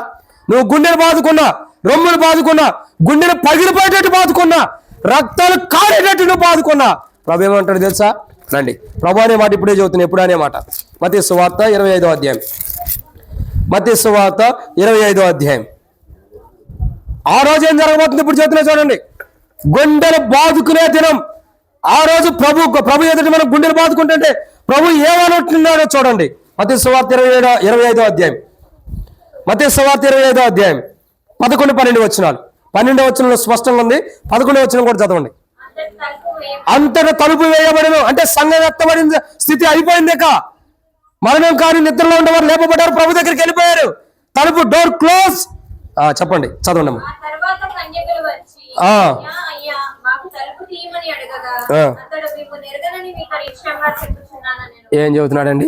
నువ్వు గుండెలు బాదుకున్నా, రొమ్ములు బాదుకున్నా, గుండెలు పగిలిపోయేటట్టు బాదుకున్నా, రక్తాలు కారేటట్టు నువ్వు బాదుకున్నా, ప్రభు ఏమంటాడు తెలుసా? రండి, ప్రభు అనే మాట ఇప్పుడే చదువుతున్నా. ఎప్పుడు అనే మాట? మత్తయి సువార్త 25వ అధ్యాయం. మత్తయి సువార్త 25వ అధ్యాయం. ఆ రోజు ఏం జరగబోతుంది ఇప్పుడు చదువుతున్నా చూడండి. గుండెలు బాదుకునే దినం. ఆ రోజు ప్రభు ఎదుటి మనం గుండెలు బాదుకుంటుంటే ప్రభు ఏమనుకుంటున్నాడో చూడండి. మత్తయి సువార్త 25వ అధ్యాయం. మత్తయి సువార్త 25వ అధ్యాయం 11-12 వచనాలు. 12వ వచనంలో స్పష్టంగా ఉంది, 11వ వచనం కూడా చదవండి. అంతటా తలుపు వేయబడను. అంటే సంఘం ఎత్తబడిన స్థితి అయిపోయింది. మరణం కాని నిద్రలో ఉండేవారు లేపబడ్డారు, ప్రభు దగ్గరికి వెళ్ళిపోయారు. తలుపు డోర్ క్లోజ్. చెప్పండి, చదవండి. ఏం చెబుతున్నాడండి?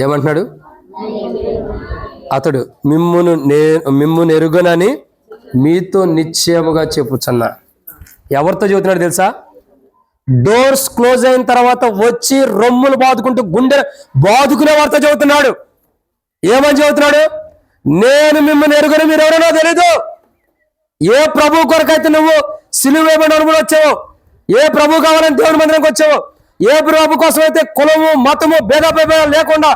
ఏమంటున్నాడు? అతడు మిమ్మును ఎరుగనని మీతో నిశ్చయముగా చెప్పుచున్నా. ఎవరితో చెబుతున్నాడు తెలుసా? డోర్స్ క్లోజ్ అయిన తర్వాత వచ్చి రొమ్ములు బాదుకుంటూ గుండె బాదుకునే వారితో చెబుతున్నాడు. ఏమని చెబుతున్నాడు? నేను మిమ్మల్ని ఎరుగని మీరు ఎవరైనా తెలీదు. ఏ ప్రభు కొరకైతే నువ్వు సిలువ వేయబడిన అనుభవం వచ్చావో, ఏ ప్రభు కావాలని దేవుని మందిరానికి వచ్చావో, ఏ ప్రభు కోసం అయితే కులము మతము భేదాభేదాలు లేకుండా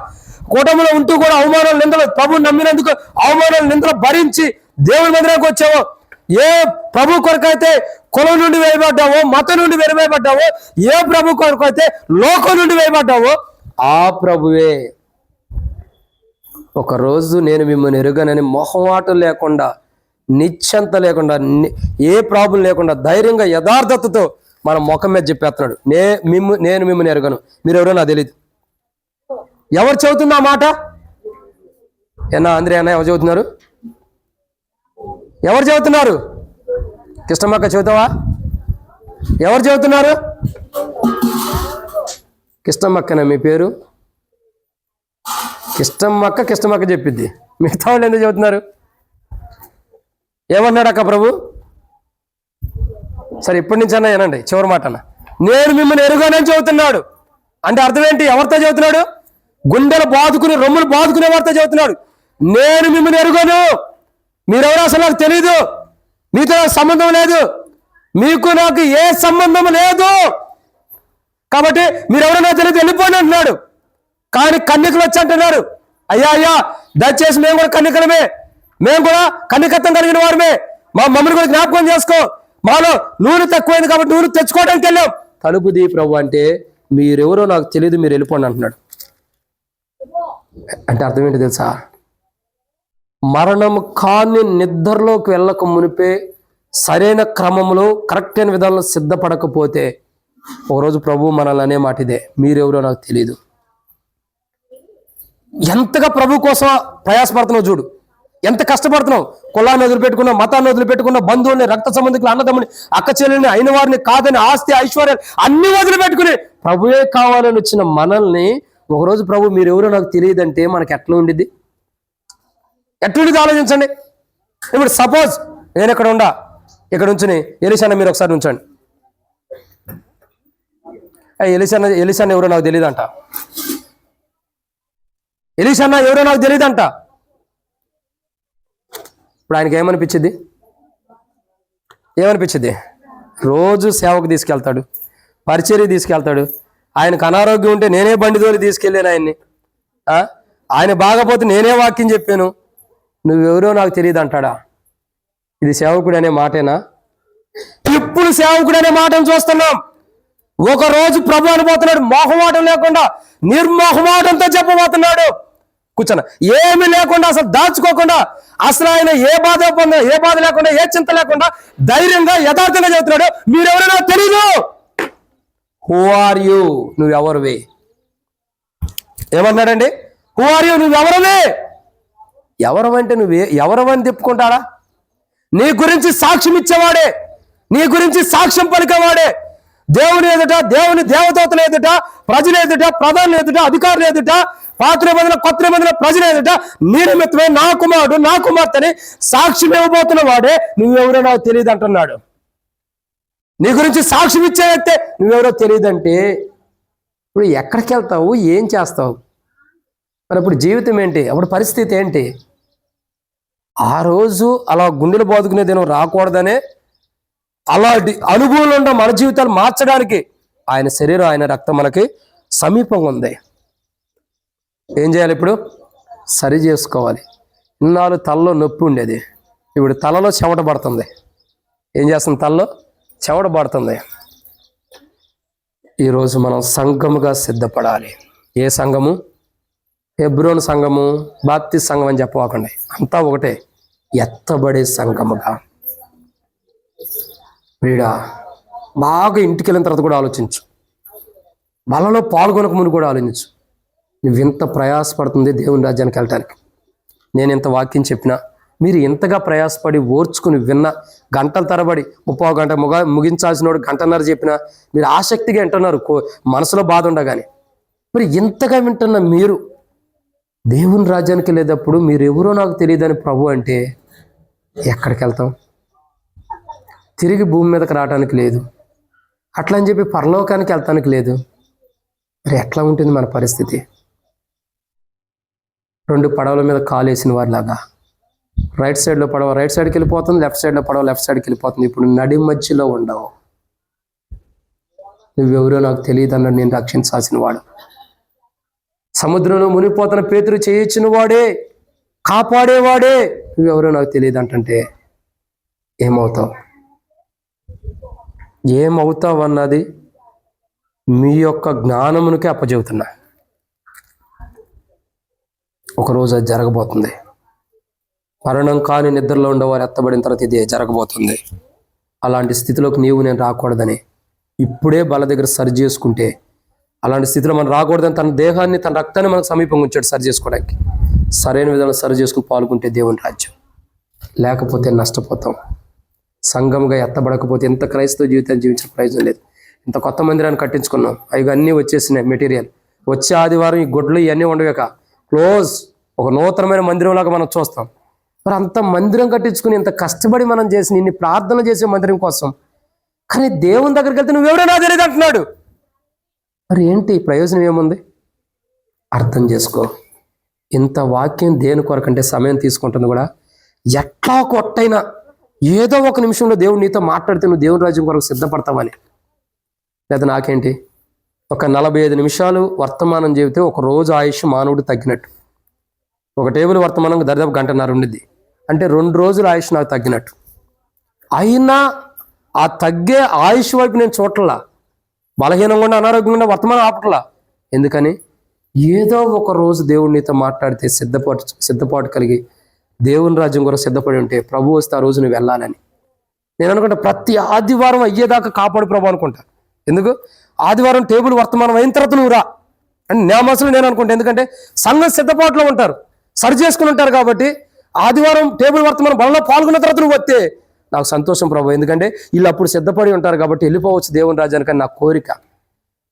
కుటుంబంలో ఉంటూ కూడా అవమానాలు నిందలు ప్రభు నమ్మినందుకు అవమానాలు నిందలు భరించి దేవుని మందిరానికి వచ్చావో, ఏ ప్రభు కొరకైతే కులం నుండి వేయబడ్డావో, మతం నుండి వేయబడ్డావో, ఏ ప్రభు కొరకైతే లోకం నుండి వేయబడ్డావో, ఆ ప్రభువే. ఒకరోజు నేను మిమ్మల్ని ఎరుగనని మొహమాటం లేకుండా, నిశ్చంత లేకుండా, ఏ ప్రాబ్లం లేకుండా ధైర్యంగా యథార్థతతో మన ముఖం మీద చెప్పేస్తున్నాడు, నేను మిమ్మల్ని ఎరగను, మీరు ఎవరో నాకు తెలియదు. ఎవరు చెబుతున్నా మాట? ఏనా అందరూ అన్న ఎవరు చెబుతున్నారు? ఎవరు చెబుతున్నారు? కృష్ణమ్మక్క చెబుతావా? ఎవరు చెబుతున్నారు? కృష్ణమ్మక్కనా మీ పేరు? కృష్ణమ్మక్క చెప్పిద్ది. మిగతా వాళ్ళు ఎందుకు చెబుతున్నారు? ఏమన్నాడు అక్క ప్రభు? సరే ఇప్పటి నుంచి అన్నా ఏనండి, చివరి మాట అన్న, నేను మిమ్మల్ని ఎరుగనని చెబుతున్నాడు. అంటే అర్థం ఏంటి? ఎవరితో చెబుతున్నాడు? గుండెలు బాదుకుని రొమ్ములు బాదుకునే వారితో చెబుతున్నాడు, నేను మిమ్మల్ని ఎరుగను, మీరెవరో అసలు నాకు తెలీదు, మీతో నాకు సంబంధం లేదు, మీకు నాకు ఏ సంబంధం లేదు, కాబట్టి మీరెవరో నాకు తెలియదు, వెళ్ళిపోండి అంటున్నాడు. కానీ కన్యకలు వచ్చి అంటున్నారు, అయ్యా దయచేసి మేము కూడా కన్యకలమే, మేము కూడా కన్యకత్వం కలిగిన వారమే, మా మమ్మల్ని కూడా జ్ఞాపకం చేసుకో, మాలో నూనె తక్కువైంది కాబట్టి నూనె తెచ్చుకోవడానికి వెళ్ళాం. తలుపు దీ ప్రభు అంటే మీరెవరో నాకు తెలియదు, మీరు వెళ్ళిపోండి అంటున్నాడు. అంటే అర్థం ఏంటి తెలుసా? మరణం కాని నిద్రలోకి వెళ్ళక మునిపే సరైన క్రమంలో కరెక్ట్ అయిన విధానంలో సిద్ధపడకపోతే ఒకరోజు ప్రభు మనల్ని అనే మాట ఇదే, మీరెవరో నాకు తెలియదు. ఎంతగా ప్రభు కోసం ప్రయాసపడుతున్నావు చూడు, ఎంత కష్టపడుతున్నావు. కులాన్ని వదిలిపెట్టుకున్నావు, మతాన్ని వదిలిపెట్టుకున్నావు, బంధువుల్ని, రక్త సంబంధికులు, అన్నదమ్ముని, అక్క చెల్లెల్ని, అయిన వారిని, కాదని, ఆస్తి ఐశ్వర్యాలు అన్ని వదిలిపెట్టుకుని ప్రభువే కావాలని వచ్చిన మనల్ని ఒకరోజు ప్రభు మీరెవరో నాకు తెలియదంటే మనకి ఎట్లా ఉండిద్ది? ఎట్లుండిది ఆలోచించండి. ఇప్పుడు సపోజ్ నేను ఇక్కడ ఉంచుని ఎలిషాన్న మీరు ఒకసారి ఉంచండి. ఎలిషాన్న ఎవరో నాకు తెలియదంట, ఎలిషాన్న ఎవరో నాకు తెలియదంట. ఇప్పుడు ఆయనకి ఏమనిపించింది? రోజు సేవకు తీసుకెళ్తాడు, పరిచర్య తీసుకెళ్తాడు. ఆయనకు అనారోగ్యం ఉంటే నేనే బండి తోలి తీసుకెళ్ళాను ఆయన్ని, ఆయన బాగపోతే నేనే వాక్యం చెప్పాను, నువ్వెవరో నాకు తెలియదు అంటాడా? ఇది సేవకుడు అనే మాటేనా? ఇప్పుడు సేవకుడు అనే మాటను చూస్తున్నాం. ఒకరోజు ప్రభు అనుపోతున్నాడు, మోహమాటం లేకుండా నిర్మోహమాటంతో చెప్పబోతున్నాడు. కూర్చున్నా ఏమి లేకుండా, అసలు దాచుకోకుండా, అసలు ఆయన ఏ బాధ లేకుండా, ఏ చింత లేకుండా ధైర్యంగా యథార్థంగా చెబుతున్నాడు, మీరెవరో నాకు తెలీదు. Who are you? నువ్వెవరువే? ఏమన్నాడండి? Who are you? నువ్వెవరవే? ఎవరవంటే ఎవరవని తిప్పుకుంటాడా? నీ గురించి సాక్ష్యం ఇచ్చేవాడే, నీ గురించి సాక్ష్యం పలికేవాడే, దేవుని ఎదుట, దేవుని దేవదూతల ఎదుట, ప్రజల ఎదుట, ప్రధానుల ఎదుట, అధికారుల ఎదుట, పాత నిబంధన కొత్త నిబంధన ప్రజల ఎదుట నీ నిమిత్తమే నా కుమారుడు నా కుమార్తెని సాక్ష్యం ఇవ్వబోతున్న వాడే నువ్వెవరో నాకు తెలియదు అంటున్నాడు. నీ గురించి సాక్ష్యం ఇచ్చేస్తే నువ్వెవరో తెలియదంటే ఇప్పుడు ఎక్కడికి వెళ్తావు? ఏం చేస్తావు? మరి ఇప్పుడు జీవితం ఏంటి? అప్పుడు పరిస్థితి ఏంటి? ఆ రోజు అలా గుండెలు బాదుకునే దినం రాకూడదనే అలాంటి అనుభవంలో ఉన్న మన జీవితాలు మార్చడానికి ఆయన శరీరం, ఆయన రక్తం మనకి సమీపంగా ఉంది. ఏం చేయాలి? ఇప్పుడు సరి చేసుకోవాలి. ఇన్నాళ్ళు తలలో నొప్పి ఉండేది, ఇప్పుడు తలలో చెమట పడుతుంది. ఏం చేస్తుంది? తలలో చెమట పడుతుంది. ఈరోజు మనం సంఘముగా సిద్ధపడాలి. ఏ సంఘము? హెబ్రోన్ సంఘము, బాప్తిస్ట్ సంఘం అని చెప్పకండి, అంతా ఒకటే, ఎత్తబడే సంఘముగా. ప్రియుడా, బాగా ఇంటికి వెళ్ళిన తర్వాత కూడా ఆలోచించు, బలలో పాల్గొనక ముందు కూడా ఆలోచించు. నువ్వు ఇంత ప్రయాసపడుతుంది దేవుని రాజ్యానికి వెళ్ళటానికి. నేను ఇంత వాక్యం చెప్పినా, మీరు ఇంతగా ప్రయాసపడి ఓర్చుకుని విన్న, గంటల తరబడి 30 గంట ముగించాల్సిన వాడు గంటన్నర చెప్పినా మీరు ఆసక్తిగా వింటున్నారు, మనసులో బాధ ఉండగానే. మరి ఇంతగా వింటున్న మీరు దేవుని రాజ్యానికి వెళ్ళేటప్పుడు మీరు ఎవరో నాకు తెలియదని ప్రభు అంటే ఎక్కడికి వెళ్తాం? తిరిగి భూమి మీదకి రావడానికి లేదు, అట్లా అని చెప్పి పరలోకానికి వెళ్తానికి లేదు. మరి ఎట్లా ఉంటుంది మన పరిస్థితి? 2 పడవల మీద కాలు వేసిన వారిలాగా, రైట్ సైడ్లో పడవ రైట్ సైడ్కి వెళ్ళిపోతుంది, లెఫ్ట్ సైడ్లో పడవ లెఫ్ట్ సైడ్కి వెళ్ళిపోతుంది. ఇప్పుడు నడి మధ్యలో ఉండవు. నువ్వెవరో నాకు తెలియదు అన్నాడు నేను రక్షించాల్సిన వాడు. సముద్రంలో మునిగిపోతున్న పేతురు చేయించిన వాడే, కాపాడేవాడే, నువ్వెవరో నాకు తెలియదు అంటే ఏమవుతావు అన్నది మీ యొక్క జ్ఞానమునికే అప్పచెబుతున్నా. ఒకరోజు అది జరగబోతుంది. మరణం కాని నిద్రలో ఉండేవారు ఎత్తబడిన తర్వాత ఇది జరగబోతుంది. అలాంటి స్థితిలోకి నీవు నేను రాకూడదని ఇప్పుడే బల దగ్గర సరి చేసుకుంటే, అలాంటి స్థితిలో మనం రాకూడదని తన దేహాన్ని తన రక్తాన్ని మనకు సమీపంగా ఉంచాడు సరి చేసుకోవడానికి. సరైన విధంగా సరి చేసుకుని పాల్గొంటే దేవుని రాజ్యం, లేకపోతే నష్టపోతాం. సంఘంగా ఎత్తబడకపోతే ఎంత క్రైస్తవ జీవితాన్ని జీవించిన ప్రయోజనం లేదు. ఇంత కొత్త మందిరాన్ని కట్టించుకున్నాం, అవి అన్నీ వచ్చేసినాయి మెటీరియల్. వచ్చే ఆదివారం ఈ గుడ్లు ఇవన్నీ ఉండవేక క్లోజ్ ఒక నూతనమైన మందిరంలాగా మనం చూస్తాం. మరి అంత మందిరం కట్టించుకుని ఇంత కష్టపడి మనం చేసిన ఇన్ని ప్రార్థనలు చేసే మందిరం కోసం, కానీ దేవుని దగ్గరికి వెళ్తే నువ్వెవడో తెలియదు అంటున్నాడు. మరి ఏంటి ప్రయోజనం ఏముంది? అర్థం చేసుకో. ఇంత వాక్యం దేని కొరకంటే సమయం తీసుకుంటుంది కూడా ఎట్లా కొట్టైనా ఏదో ఒక నిమిషంలో దేవుడు నీతో మాట్లాడితే నువ్వు దేవుని రాజ్యం కొరకు సిద్ధపడతావని. లేదా నాకేంటి, ఒక 45 నిమిషాలు వర్తమానం చెబితే ఒక రోజు ఆయుష్ మానవుడు తగ్గినట్టు. ఒక టేబుల్ వర్తమానం దాదాపు 1:30 ఉండిద్ది, అంటే 2 రోజుల ఆయుష్ నాకు తగ్గినట్టు. అయినా ఆ తగ్గే ఆయుష్ వైపు నేను చూడట్లా, బలహీనంగా ఉన్న అనారోగ్యంగా వర్తమానం ఆపట్లా. ఎందుకని? ఏదో ఒక రోజు దేవుడు నీతో మాట్లాడితే సిద్ధపాటు కలిగి దేవుని రాజ్యం కూడా సిద్ధపడి ఉంటే ప్రభు వస్తే ఆ రోజు నువ్వు వెళ్ళాలని నేను అనుకుంటా. ప్రతి ఆదివారం అయ్యేదాకా కాపాడు ప్రభు అనుకుంటా. ఎందుకు? ఆదివారం టేబుల్ వర్తమానం అయిన తర్వాత నువ్వు రా అని నా మనసులో నేను అనుకుంటా. ఎందుకంటే సంఘం సిద్ధపాటులో ఉంటారు, సరి చేసుకుని ఉంటారు. కాబట్టి ఆదివారం టేబుల్ వర్తమానం బలంలో పాల్గొన్న తర్వాత నువ్వు వస్తే నాకు సంతోషం ప్రభు. ఎందుకంటే వీళ్ళు అప్పుడు సిద్ధపడి ఉంటారు కాబట్టి వెళ్ళిపోవచ్చు దేవుని రాజ్యానికి నా కోరిక.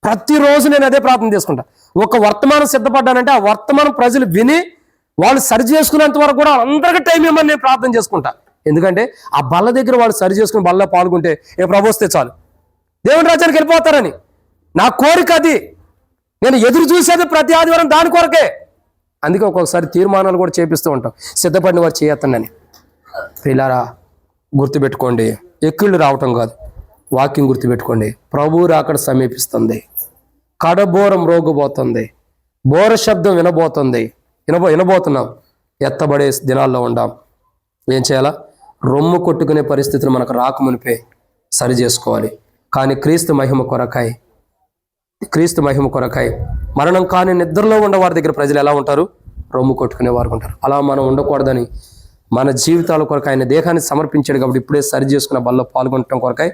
ప్రతిరోజు నేను అదే ప్రార్థన చేసుకుంటా. ఒక వర్తమానం సిద్ధపడ్డానంటే ఆ వర్తమానం ప్రజలు విని వాళ్ళు సరి చేసుకునేంత వరకు కూడా అందరికీ టైం ఇవ్వమని నేను ప్రార్థన చేసుకుంటా. ఎందుకంటే ఆ బల్ల దగ్గర వాళ్ళు సరి చేసుకుని బల్ల పాల్గొంటే ఏ ప్రభు వస్తే చాలు దేవుని రాజ్యానికి వెళ్ళిపోతారని నా కోరిక. అది నేను ఎదురు చూసేది ప్రతి ఆదివారం దాని కొరకే. అందుకే ఒక్కొక్కసారి తీర్మానాలు కూడా చేపిస్తూ ఉంటాం, సిద్ధపడిన వారు చేయొద్దండి. పిల్లారా గుర్తుపెట్టుకోండి, ఎక్కిళ్ళు రావటం కాదు, వాక్యం గుర్తుపెట్టుకోండి. ప్రభువు రాకడ సమీపిస్తుంది, కడబోరం రోగబోతుంది, బోర శబ్దం వినబోతున్నాం. ఎత్తబడే దినాల్లో ఉండాం. ఏం చేయాలా? రొమ్ము కొట్టుకునే పరిస్థితులు మనకు రాకమునిపే సరి చేసుకోవాలి. కానీ క్రీస్తు మహిమ కొరకాయ మరణం కాని నిద్రలో ఉన్న వారి దగ్గర ప్రజలు ఎలా ఉంటారు? రొమ్ము కొట్టుకునే వారు ఉంటారు. అలా మనం ఉండకూడదని మన జీవితాల కొరకు ఆయన దేహాన్ని సమర్పించాడు కాబట్టి ఇప్పుడే సరి చేసుకున్న బల్లో పాల్గొనటం కొరకాయ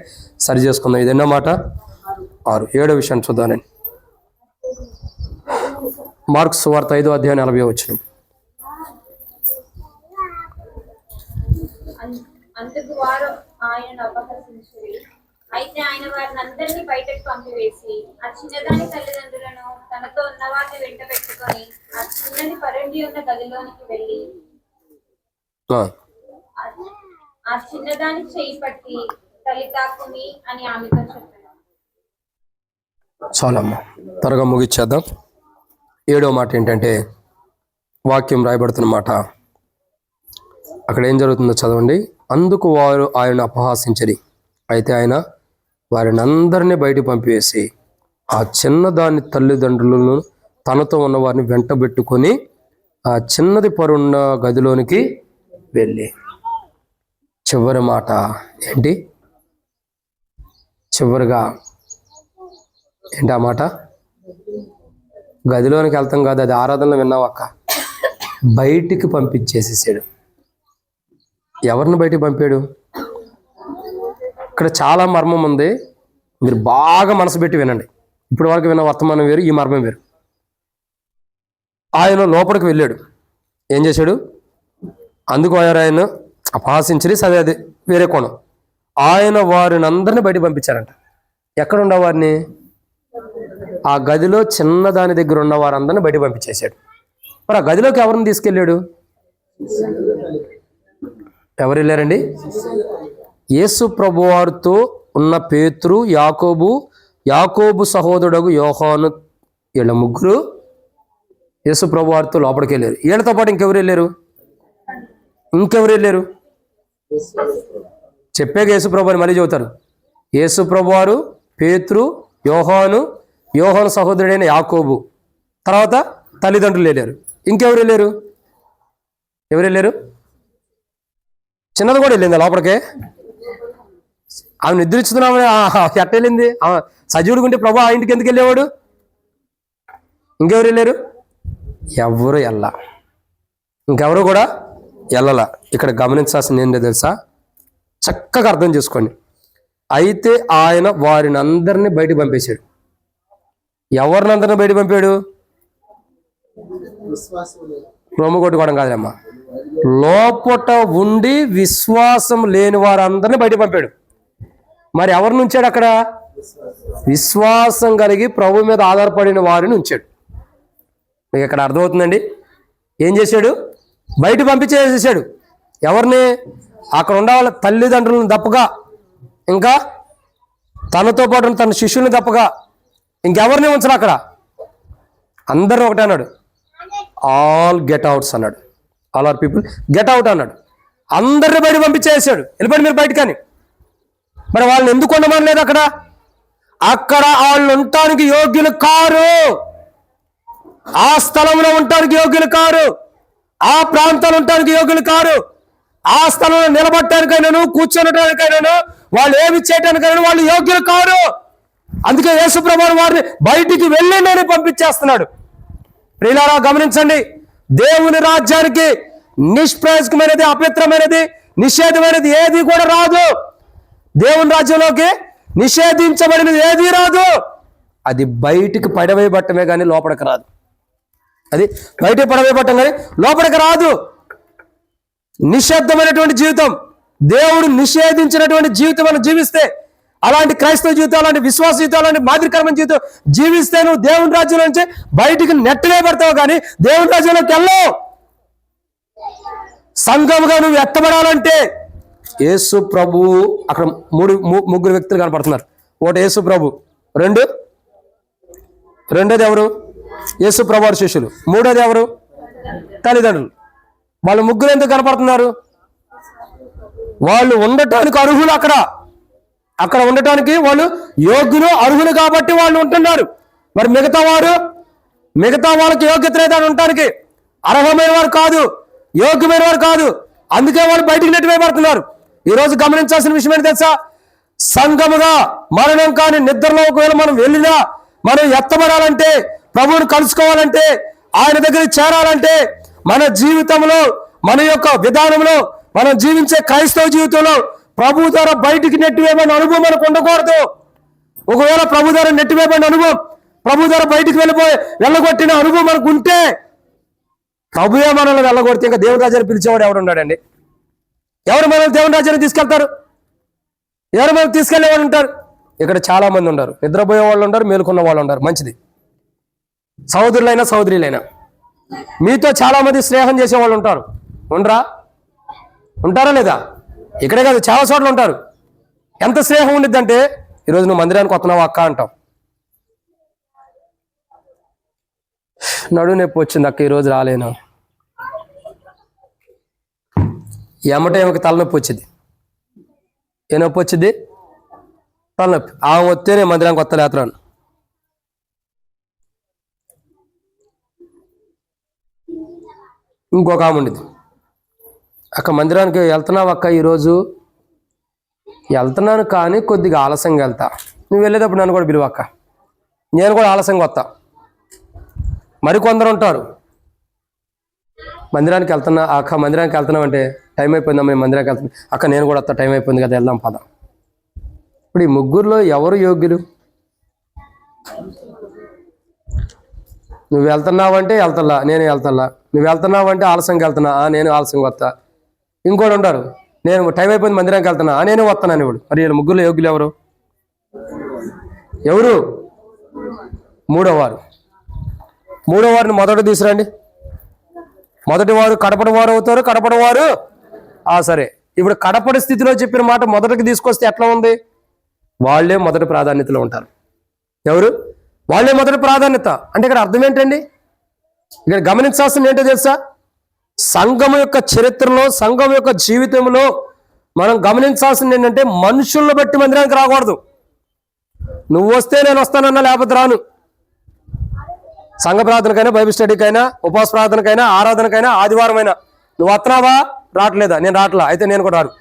సరి చేసుకుందాం. ఇది ఎన్నో మాట? 6. 7వ విషయాన్ని చూద్దానండి. మార్క్స్ సువార్త 5వ అధ్యాయం 40వ వచనం. అందుకు వారు ఆయనను అపహసించిరి. అయితే ఆయన వారిని అందరినీ బయటకు పంపివేసి ఆ చిన్నదాని తల్లిదండ్రులను తనతో ఉన్న వారిని వెంట పెట్టుకొని ఆ చిన్నది పరుండి ఉన్న గదిలోనికి వెళ్ళి ఆ చిన్నదాని చేయి పట్టి తల్లి తాకుని అని ఆమెతో చెప్పారు. చాలమ్మా, త్వరగా ముగిచ్చేద్దాం. 7వ మాట ఏంటంటే, వాక్యం రాయబడుతున్న మాట అక్కడ ఏం జరుగుతుందో చదవండి. అందుకు వారు ఆయన అపహాసించరి. అయితే ఆయన వారిని అందరినీ బయటికి పంపివేసి ఆ చిన్నదాని తల్లిదండ్రులను తనతో ఉన్న వారిని వెంటబెట్టుకొని ఆ చిన్నది పరున్న గదిలోనికి వెళ్ళి. చివరి మాట ఏంటి? చివరిగా ఏంటి ఆ మాట? గదిలోనికి వెళ్తాం కాదు, అది ఆరాధనలో విన్నావు అక్క. బయటికి పంపించేసేసాడు. ఎవరిని బయటికి పంపాడు? ఇక్కడ చాలా మర్మం ఉంది, మీరు బాగా మనసు పెట్టి వినండి. ఇప్పటి వరకు విన్న వర్తమానం వేరు, ఈ మర్మం వేరు. ఆయన లోపలికి వెళ్ళాడు. ఏం చేశాడు? అందుకు ఆయన అపహాసించి సరే, అది వేరే కోణం. ఆయన వారిని అందరినీ బయటికి పంపించారంట. ఎక్కడ ఉన్న వారిని? ఆ గదిలో చిన్నదాని దగ్గర ఉన్న వారందరినీ బయటికి పంపించేశాడు. మరి ఆ గదిలోకి ఎవరిని తీసుకెళ్ళాడు? ఎవరు వెళ్ళారండి? యేసు ప్రభువారితో ఉన్న పేతురు, యాకోబు సహోదరుడు యోహాను, వీళ్ళ ముగ్గురు యేసు ప్రభువారితో లోపలికి వెళ్ళారు. వీళ్ళతో పాటు ఇంకెవరు వెళ్ళారు? చెప్పాక యేసు ప్రభు అని మళ్ళీ చెబుతారు. యేసు ప్రభువారు, పేతురు, యోహాను సహోదరుడైన యాకోబు, తర్వాత తల్లిదండ్రులు వెళ్ళారు. ఇంకెవరు వెళ్ళారు? ఎవరు వెళ్ళారు? చిన్నది కూడా వెళ్ళింది లోపలికే. ఆమె నిద్రించుతున్నామని ఎట్ట వెళ్ళింది? సజీవుడుకుంటే ప్రభు ఆ ఇంటికి ఎందుకు వెళ్ళేవాడు? ఇంకెవరు వెళ్ళారు? ఎవరు వెళ్ళా. ఇంకెవరు కూడా వెళ్ళాల. ఇక్కడ గమనించాల్సింది ఏంటో తెలుసా? చక్కగా అర్థం చేసుకోండి. అయితే ఆయన వారిని అందరినీ బయటికి పంపేశాడు. ఎవరిని అందరినీ బయటికి పంపాడు? రొమ్ము కొట్టుకోవడం కాదమ్మా, లోపట ఉండి విశ్వాసం లేని వారందరినీ బయటికి పంపాడు. మరి ఎవరిని ఉంచాడు అక్కడ? విశ్వాసం కలిగి ప్రభు మీద ఆధారపడిన వారిని ఉంచాడు. మీకు ఇక్కడ అర్థమవుతుందండి? ఏం చేశాడు? బయట పంపించేసాడు. ఎవరిని? అక్కడ ఉండవాళ్ళ తల్లిదండ్రులను తప్పగా, ఇంకా తనతో పాటు తన శిష్యుల్ని తప్పగా ఇంకెవరిని ఉంచరు అక్కడ. అందరూ ఒకటే అన్నాడు, ఆల్ గెట్ అవుట్స్ అన్నాడు. All are people get out అన్నాడు. అందరిని బయట పంపించేసాడు. వెళ్ళిపోండి మీరు బయటకని. మరి వాళ్ళని ఎందుకు ఉండమనలేదు అక్కడ? అక్కడ వాళ్ళు ఉండటానికి యోగ్యులు కారు, ఆ స్థలంలో ఉండటానికి యోగ్యులు కారు, ఆ ప్రాంతాలు ఉండటానికి యోగ్యులు కారు, ఆ స్థలంలో నిలబడటానికైనాను కూర్చోటానికైనాను వాళ్ళు ఏమి చేయటానికైనా వాళ్ళు యోగ్యులు కారు. అందుకే యేసుప్రభువు వారిని బయటికి వెళ్ళండి పంపించేస్తున్నాడు. ప్రియులారా గమనించండి, దేవుని రాజ్యానికి నిష్ప్రయోజకమైనది, అపవిత్రమైనది, నిషేధమైనది ఏది కూడా రాదు. దేవుని రాజ్యంలోకి నిషేధించబడినది ఏది రాదు. అది బయటికి పడవేయబట్టమే కానీ లోపలికి రాదు. అది బయట పడవేయబట్టం కానీ లోపలికి రాదు. నిషిద్ధమైనటువంటి జీవితం, దేవుడు నిషేధించినటువంటి జీవితం మనం జీవిస్తే, అలాంటి క్రైస్తవ జీవితం, అలాంటి విశ్వాస జీవితం, అలాంటి మాదిరికరమైన జీవితం జీవిస్తే నువ్వు దేవుని రాజ్యంలో నుంచి బయటికి నెట్టవేయబడతావు కానీ దేవుని రాజ్యంలోకి వెళ్ళవు. సంఘముగా నువ్వు ఎత్తబడాలంటే యేసు ప్రభు, అక్కడ ముగ్గురు వ్యక్తులు కనపడుతున్నారు. ఒకటి యేసు ప్రభు, రెండోది ఎవరు? యేసు ప్రభు వారి శిష్యులు. మూడోది ఎవరు? తల్లిదండ్రులు. వాళ్ళు ముగ్గురు ఎందుకు కనపడుతున్నారు? వాళ్ళు ఉండటానికి అర్హులు. అక్కడ ఉండటానికి వాళ్ళు యోగ్యులు, అర్హులు కాబట్టి వాళ్ళు ఉంటున్నారు. మరి మిగతా వాళ్ళకి యోగ్యత లేదని ఉండటానికి అర్హమైన వారు కాదు, యోగ్యమైన వారు కాదు. అందుకే వాళ్ళు బయటికి నెట్టివేయబడుతున్నారు. ఈరోజు గమనించాల్సిన విషయం ఏంటి తెలుసా? సంఘముగా మరణం కాని నిద్రలో ఒకవేళ మనం వెళ్ళినా, మనం ఎత్తబడాలంటే, ప్రభువుని కలుసుకోవాలంటే, ఆయన దగ్గరికి చేరాలంటే, మన జీవితంలో, మన యొక్క విధానంలో, మనం జీవించే క్రైస్తవ జీవితంలో ప్రభు ద్వారా బయటికి నెట్టివేయబడిన అనుభవం మనకు ఉండకూడదు. ఒకవేళ ప్రభు ద్వారా నెట్టివేయబడిన అనుభవం, ప్రభు ద్వారా బయటికి వెళ్ళగొట్టిన అనుభవం మనకు ఉంటే, ప్రభుయే మనల్ని వెళ్ళగొడితే ఇంకా దేవుని రాజ్యాన్ని పిలిచేవాడు ఎవడు ఉన్నాడండి? ఎవరు మనల్ని దేవుని రాజ్యాన్ని తీసుకెళ్తారు? ఎవరు మనల్ని తీసుకెళ్లేవాళ్ళు ఉంటారు? ఇక్కడ చాలా మంది ఉన్నారు. నిద్రపోయే వాళ్ళు ఉంటారు, మేలుకున్న వాళ్ళు ఉంటారు. మంచిది. సహోదరులైనా సహోదరులైనా మీతో చాలా మంది స్నేహం చేసేవాళ్ళు ఉంటారు. ఉంటారా లేదా? ఇక్కడే కాదు, చాలా చోట్ల ఉంటారు. ఎంత స్నేహం ఉండిద్దంటే, ఈరోజు నువ్వు మందిరానికి వస్తున్నావు అక్క అంటాం. నడు నొప్పి వచ్చింది అక్క, ఈరోజు రాలేను. ఎమటేమకి తలనొప్పి వచ్చింది. ఏ నొప్పి వచ్చింది? తలనొప్పి. ఆమె వస్తే నేను మందిరానికి వస్తలేతున్నాను. ఇంకొక ఆమె ఉండింది, అక్క మందిరానికి వెళ్తున్నావు అక్క, ఈరోజు వెళ్తున్నాను కానీ కొద్దిగా ఆలస్యంగా వెళ్తా. నువ్వు వెళ్ళేటప్పుడు నన్ను కూడా పిలువు అక్క, నేను కూడా ఆలస్యంగా వస్తా. మరికొందరు ఉంటారు, మందిరానికి వెళ్తున్నా అక్క, మందిరానికి వెళ్తున్నావు అంటే టైం అయిపోయిందా, మేము మందిరానికి వెళ్తున్నాం అక్క, నేను కూడా వస్తా, టైం అయిపోయింది కదా వెళ్దాం పద. ఇప్పుడు ఈ ముగ్గురులో ఎవరు యోగ్యులు? నువ్వు వెళ్తున్నావంటే వెళ్తల్లా, నేను వెళ్తల్లా. నువ్వు వెళ్తున్నావంటే ఆలస్యంగా వెళ్తున్నా, నేను ఆలస్యంగా వస్తా. ఇంకోటి ఉంటారు, నేను టైం అయిపోయింది మందిరానికి వెళ్తున్నా, నేను వస్తాను ఇప్పుడు. మరి వీళ్ళు ముగ్గురులో యోగ్యులు ఎవరు? మూడో వారిని మొదట తీసుకురండి. మొదటి వారు కడపడి వారు అవుతారు, కడపడి వారు సరే. ఇప్పుడు కడపడి స్థితిలో చెప్పిన మాట మొదటికి తీసుకొస్తే ఎట్లా ఉంది? వాళ్ళే మొదటి ప్రాధాన్యతలో ఉంటారు. ఎవరు? వాళ్ళే మొదటి ప్రాధాన్యత. అంటే ఇక్కడ అర్థం ఏంటండి? ఇక్కడ గమనించాల్సింది ఏంటో తెలుసా? సంఘం యొక్క చరిత్రలో, సంఘం యొక్క జీవితంలో మనం గమనించాల్సింది ఏంటంటే, మనుషులను బట్టి మందిరానికి రాకూడదు. నువ్వు వస్తే నేను వస్తానన్నా, లేకపోతే రాను. సంఘ ప్రార్థనకైనా, బైబిల్ స్టడీకైనా, ఉపవాస ప్రార్థనకైనా, ఆరాధనకైనా, ఆదివారమైనా నువ్వు వస్తున్నావా? రావట్లేదా? నేను రావట్లా, అయితే నేను కూడా రాను.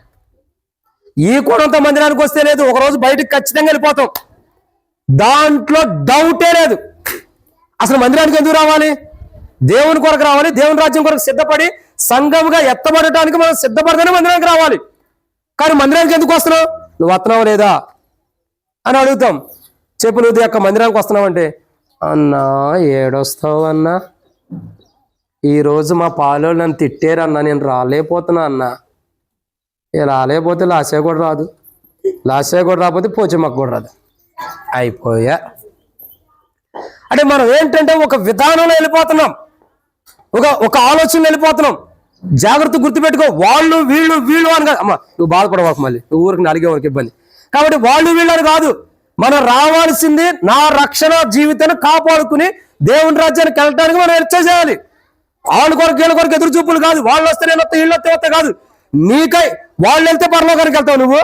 ఈ కోణంతో మందిరానికి వస్తే లేదు, ఒకరోజు బయటకు ఖచ్చితంగా వెళ్ళిపోతాం, దాంట్లో డౌటే లేదు. అసలు మందిరానికి ఎందుకు రావాలి? దేవుని కొరకు రావాలి. దేవుని రాజ్యం కొరకు సిద్ధపడి సంఘంగా ఎత్తబడటానికి మనం సిద్ధపడతానే మందిరానికి రావాలి. కానీ మందిరానికి ఎందుకు వస్తున్నావు? నువ్వు వస్తున్నావు లేదా అని అడుగుతాం. చెప్పు, నువ్వు యొక్క మందిరానికి వస్తున్నావు అంటే, అన్నా ఏడొస్తావు అన్నా, ఈరోజు మా పాలోళ్ళు నన్ను తిట్టారన్నా, నేను రాలేకపోతున్నా అన్నా. రాలేకపోతే లాసే కూడా రాదు, లాసే కూడా రాకపోతే పోచమ్మకు కూడా రాదు, అయిపోయా. అంటే మనం ఏంటంటే ఒక విధానంలో వెళ్ళిపోతున్నాం, ఒక ఆలోచనలో వెళ్ళిపోతున్నాం. జాగ్రత్త గుర్తుపెట్టుకో, వాళ్ళు వీళ్ళు అని కాదు. అమ్మ నువ్వు బాధపడవాకు, మళ్ళీ నువ్వు ఊరికి అడిగే వరకు ఇబ్బంది. కాబట్టి వాళ్ళు వీళ్ళు అని కాదు, మనం రావాల్సింది నా రక్షణ జీవితాన్ని కాపాడుకుని దేవుని రాజ్యానికి వెళ్ళడానికి మనం చేయాలి. వాళ్ళ కొరకు వీళ్ళ కొరకు ఎదురు చూపులు కాదు, వాళ్ళు వస్తే నేను వస్తే వీళ్ళు వస్తే కాదు. నీకై వాళ్ళు వెళ్తే పరలోకానికి వెళ్తావు, నువ్వు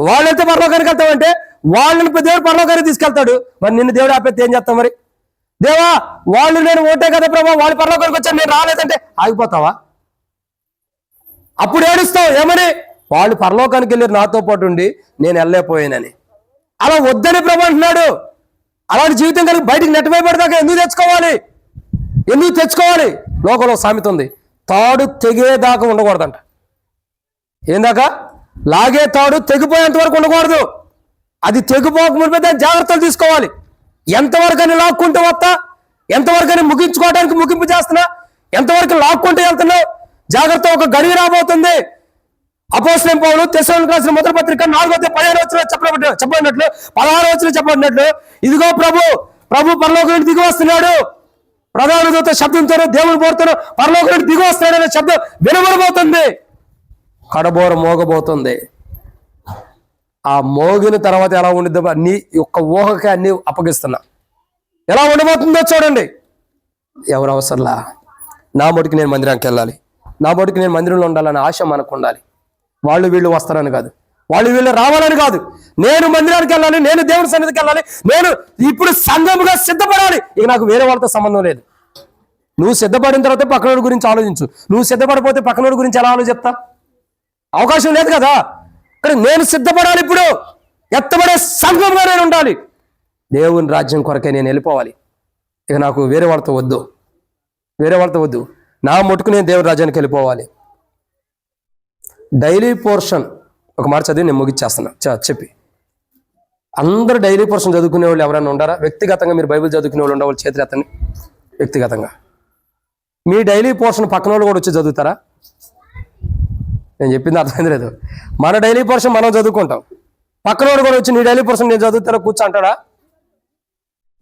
వాళ్ళు వెళ్తే పరలోకానికి వెళ్తావు అంటే వాళ్ళని దేవుడు పరలోకానికి తీసుకెళ్తాడు. మరి నిన్ను దేవుడు ఆపేస్తే ఏం చేస్తావు? మరి దేవా వాళ్ళు నేను ఓటే కదా ప్రభావ, వాళ్ళు పరలోకానికి వచ్చాను, నేను రాలేదంటే ఆగిపోతావా? అప్పుడు ఏడుస్తావు. ఏమని? వాళ్ళు పరలోకానికి వెళ్ళారు నాతో పాటు ఉండి, నేను వెళ్ళలేకపోయానని. అలా వద్దని ప్రభు అంటున్నాడు. అలాంటి జీవితం కలిగి బయటికి నెట్టబోయబడదాకా ఎందుకు తెచ్చుకోవాలి? లోకంలో సామెత ఉంది, తాడు తెగేదాకా ఉండకూడదంట. ఏందాకా? లాగే తాడు తెగిపోయేంత వరకు ఉండకూడదు. అది తెగిపోక ముందు దాన్ని జాగ్రత్తలు తీసుకోవాలి. ఎంతవరకని లాక్కుంటూ వస్తా, ఎంతవరకని ముగించుకోవడానికి ముగింపు చేస్తున్నా, ఎంతవరకు లాక్కుంటూ వెళ్తున్నావు? జాగ్రత్త, ఒక గడియ రాబోతుంది. అపోస్తలుడైన పౌలు తెస్సలోనికీయులకు రాసిన మొదటి పత్రిక 4:15 చెప్పబడినట్లు 16 చెప్పబడినట్లు, ఇదిగో ప్రభు పరలోకం నుండి దిగి వస్తున్నాడు, ప్రధాన దూత శబ్దంతో దేవుని పోరుతాను, పరలోకం నుండి దిగి వస్తున్నాడు అనే శబ్దం వినబడబోతుంది. కడబోర మోగబోతుంది. ఆ మోగిన తర్వాత ఎలా ఉండిద్దో నీ యొక్క ఊహకే అన్ని అప్పగిస్తున్నా. ఎలా ఉండబోతుందో చూడండి. ఎవరు అవసరంలా, నా మటుకు నేను మందిరానికి వెళ్ళాలి, నా మటుకు నేను మందిరంలో ఉండాలని ఆశ మనకు ఉండాలి. వాళ్ళు వీళ్ళు వస్తారని కాదు, వాళ్ళు వీళ్ళు రావాలని కాదు. నేను మందిరానికి వెళ్ళాలి, నేను దేవుని సన్నిధికి వెళ్ళాలి, నేను ఇప్పుడు సంఘముగా సిద్ధపడాలి. ఇక నాకు వేరే వాళ్ళతో సంబంధం లేదు. నువ్వు సిద్ధపడిన తర్వాత పక్కనోడి గురించి ఆలోచించు. నువ్వు సిద్ధపడిపోతే పక్కనోడి గురించి ఎలా ఆలోచిస్తా? అవకాశం లేదు కదా. కానీ నేను సిద్ధపడాలి, ఇప్పుడు ఎత్తబడే సంఘంగా నేను ఉండాలి, దేవుని రాజ్యం కొరకే నేను వెళ్ళిపోవాలి. ఇక నాకు వేరే వాళ్ళతో వద్దు, నా మటుకు నేను దేవుని రాజ్యానికి వెళ్ళిపోవాలి. డైలీ పోర్షన్ ఒక మాట చదివి నేను ముగిచ్చేస్తున్నా చెప్పి. అందరూ డైలీ పోర్షన్ చదువుకునే వాళ్ళు ఎవరైనా ఉండారా? వ్యక్తిగతంగా మీరు బైబిల్ చదువుకునే వాళ్ళు ఉండేవాళ్ళు చేతులు ఎత్తండి. వ్యక్తిగతంగా మీ డైలీ పోర్షన్ పక్కన వాళ్ళు కూడా వచ్చి చదువుతారా? నేను చెప్పింది అర్థమైంది లేదు. మన డైలీ పోర్షన్ మనం చదువుకుంటాం, పక్కన వాడు కూడా వచ్చి నీ డైలీ పోర్షన్ నేను చదువుతారా కూర్చోంటాడా?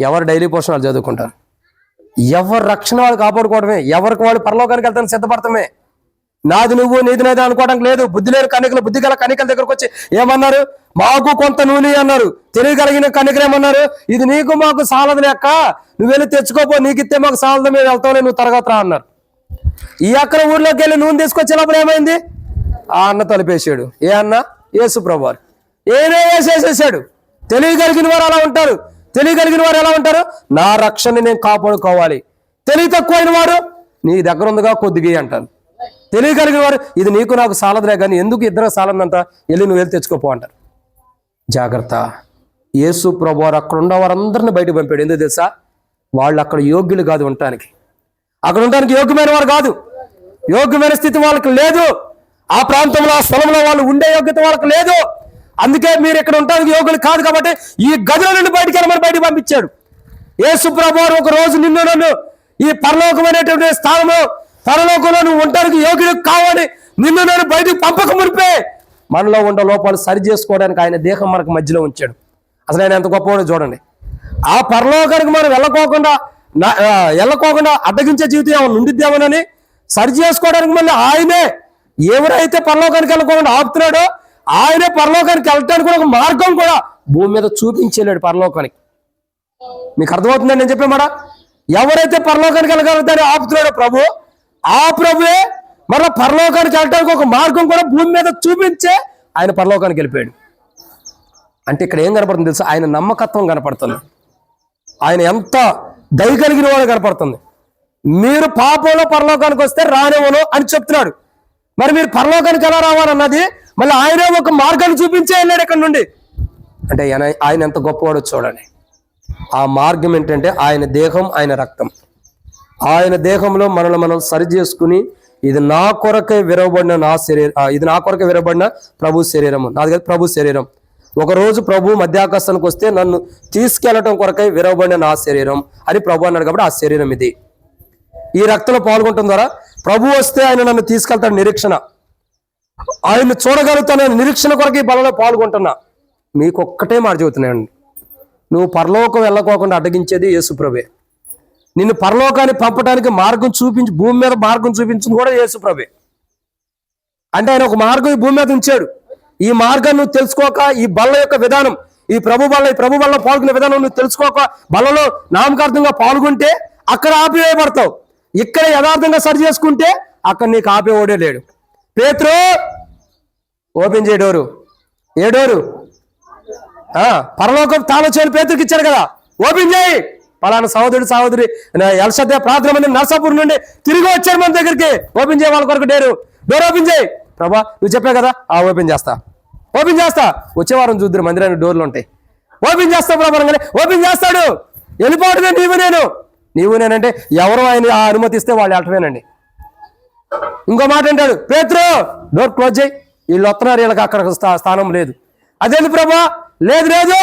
ఎవరు డైలీ పోర్షన్ వాళ్ళు చదువుకుంటారు. ఎవరు రక్షణ వాళ్ళు కాపాడుకోవడమే, ఎవరికి వాళ్ళు పరలోకానికి వెళ్తాను సిద్ధపడతామే. నాది నువ్వు నీది నాది అనుకోవడానికి లేదు. బుద్ధి లేని కన్యకలు, బుద్ధి గల కన్యకల దగ్గరకు వచ్చి ఏమన్నారు? మాకు కొంత నూనె అన్నారు. తెలియగలిగిన కన్యకలు ఏమన్నారు? ఇది నీకు మాకు సాలదు లెక్క, నువ్వు వెళ్ళి తెచ్చుకోపో, నీకు ఇస్తే మాకు సాలదు, మేము వెళ్తాం, నువ్వు తరగతి రా అన్నారు. ఈ అక్కడ ఊర్లోకి వెళ్ళి నూనె తీసుకొచ్చేటప్పుడు ఏమైంది? ఆ అన్న తలిపేసాడు. ఏ అన్న? యేసు ప్రభువారు. వేసేసాడు. తెలియగలిగిన వారు అలా ఉంటారు. తెలియగలిగిన వారు ఎలా ఉంటారు? నా రక్షణ నేను కాపాడుకోవాలి. తెలివి తక్కువైన వారు నీ దగ్గర ఉందిగా కొద్దిగా అంటారు. తెలియగలిగిన వారు ఇది నీకు నాకు సాలదులే కానీ ఎందుకు ఇద్దరు సాలదంట, వెళ్ళి నువ్వు వెళ్ళి తెచ్చుకోపో అంటారు. జాగ్రత్త. యేసు ప్రభువారు అక్కడ ఉన్న వారందరిని బయటకు పంపాడు. ఎందుకు తెలుసా? వాళ్ళు అక్కడ యోగ్యులు కాదు ఉండటానికి. అక్కడ ఉండడానికి యోగ్యమైన వారు కాదు. యోగ్యమైన స్థితి వాళ్ళకి లేదు. ఆ ప్రాంతంలో, ఆ స్థలంలో వాళ్ళు ఉండే యోగ్యత వాళ్ళకి లేదు. అందుకే మీరు ఇక్కడ ఉండడానికి యోగులు కాదు కాబట్టి ఈ గదుల నుండి బయటికి వెళ్ళమని బయటకు పంపించాడు. యేసు ప్రభువారు ఒక రోజు నిన్ను నన్ను ఈ పరలోకమైనటువంటి స్థానంలో, పరలోకంలో నువ్వు ఉండడానికి యోగ్యులు కావాలి, నిన్ను నన్ను బయటకు పంపక మునిపే మనలో ఉన్న లోపాలు సరి చేసుకోవడానికి ఆయన దేహం మనకు మధ్యలో ఉంచాడు. అసలు ఆయన ఎంత గొప్పవాడో చూడండి. ఆ పరలోకానికి మనం వెళ్ళకోకుండా అడ్డగించే జీవితం ఏమైనా ఉండిద్దామనని సరి చేసుకోవడానికి మళ్ళీ ఆయనే ఎవరైతే పరలోకానికి వెళ్ళకుండా ఆపుతున్నాడో ఆయనే పరలోకానికి వెళ్ళటానికి కూడా ఒక మార్గం కూడా భూమి మీద చూపించలేడు పరలోకానికి. మీకు అర్థమవుతుందని నేను చెప్పే మాట. ఎవరైతే పరలోకానికి వెళ్ళగలుగుతాడో ఆపుతున్నాడో ప్రభు, ఆ ప్రభువే మరలా పరలోకానికి వెళ్ళటానికి ఒక మార్గం కూడా భూమి మీద చూపించే ఆయన పరలోకానికి వెళ్ళిపోయాడు. అంటే ఇక్కడ ఏం కనపడుతుంది తెలుసా? ఆయన నమ్మకత్వం కనపడుతుంది. ఆయన ఎంత దయ కలిగిన వాడు కనపడుతుంది. మీరు పాపంలో పరలోకానికి వస్తే రానివ్వను అని చెప్తున్నాడు. మరి మీరు పరలోకానికి ఎలా రావాలన్నది మళ్ళీ ఆయనే ఒక మార్గాన్ని చూపించే వెళ్ళాడు ఇక్కడ నుండి. అంటే ఆయన ఎంత గొప్పవాడో చూడండి. ఆ మార్గం ఏంటంటే ఆయన దేహం, ఆయన రక్తం. ఆయన దేహంలో మనల్ని మనం సరి చేసుకుని ఇది నా కొరకే విరవబడిన నా శరీరం, ఇది నా కొరకే విరవబడిన ప్రభు శరీరము, నాది కాదు ప్రభు శరీరం. ఒకరోజు ప్రభు మధ్యాకాశానికి వస్తే నన్ను తీసుకెళ్లటం కొరకై విరవబడిన నా శరీరం అని ప్రభు అన్నాడు. కాబట్టి ఆ శరీరం ఇది. ఈ రక్తంలో పాల్గొనడం ద్వారా ప్రభు వస్తే ఆయన నన్ను తీసుకెళ్తాడు నిరీక్షణ, ఆయన్ని చూడగలుగుతాను నిరీక్షణ కొరకు ఈ బలలో పాల్గొంటున్నా. మీకు ఒక్కటే మాట చెబుతున్నాయండి, నువ్వు పరలోకం వెళ్ళకోకుండా అడ్డగించేది యేసుప్రభే. నిన్ను పరలోకాన్ని పంపడానికి మార్గం చూపించి, భూమి మీద మార్గం చూపించింది కూడా యేసుప్రభే. అంటే ఆయన ఒక మార్గం ఈ భూమి మీద ఉంచాడు. ఈ మార్గాన్ని నువ్వు తెలుసుకోక, ఈ బల్ల యొక్క విధానం, ఈ ప్రభు బల్ల పాల్గొనే విధానం నువ్వు తెలుసుకోక బలలో నామకార్థంగా పాల్గొంటే అక్కడ ఆపివేయబడతావు. ఇక్కడ యథార్థంగా సరి చేసుకుంటే అక్కడ నీకు ఆపేవాడే లేడు. పేతురు ఓపెన్ చేయ డోరు. ఏ డోరు? పరలోకం తాళం చేయాలి పేతురికి ఇచ్చారు కదా, ఓపెన్ చేయి. పలానా సహోదరి ఎల్షద్దా ప్రార్థన మంది నర్సాపూర్ నుండి తిరిగి వచ్చారు మన దగ్గరికి, ఓపెన్ చేయ వాళ్ళ కొరకు డోర్ ఓపెన్ చేయి. ప్రభా నువ్వు చెప్పావు కదా, ఓపెన్ చేస్తా వచ్చే వారం చూద్దరు మందిరానికి డోర్లు ఉంటాయి. ఓపెన్ చేస్తా ప్రభావంగానే ఓపెన్ చేస్తాడు. వెళ్ళిపోవడమే నీవు నేనంటే ఎవరు ఆయన ఆ అనుమతిస్తే వాళ్ళు వెళ్ళటమేనండి. ఇంకో మాట అంటాడు, పేతురు డోర్ క్లోజ్ చేయి, వీళ్ళు వస్తున్నారు, వీళ్ళకి అక్కడ స్థానం లేదు. అదేంటి ప్రభా? లేదు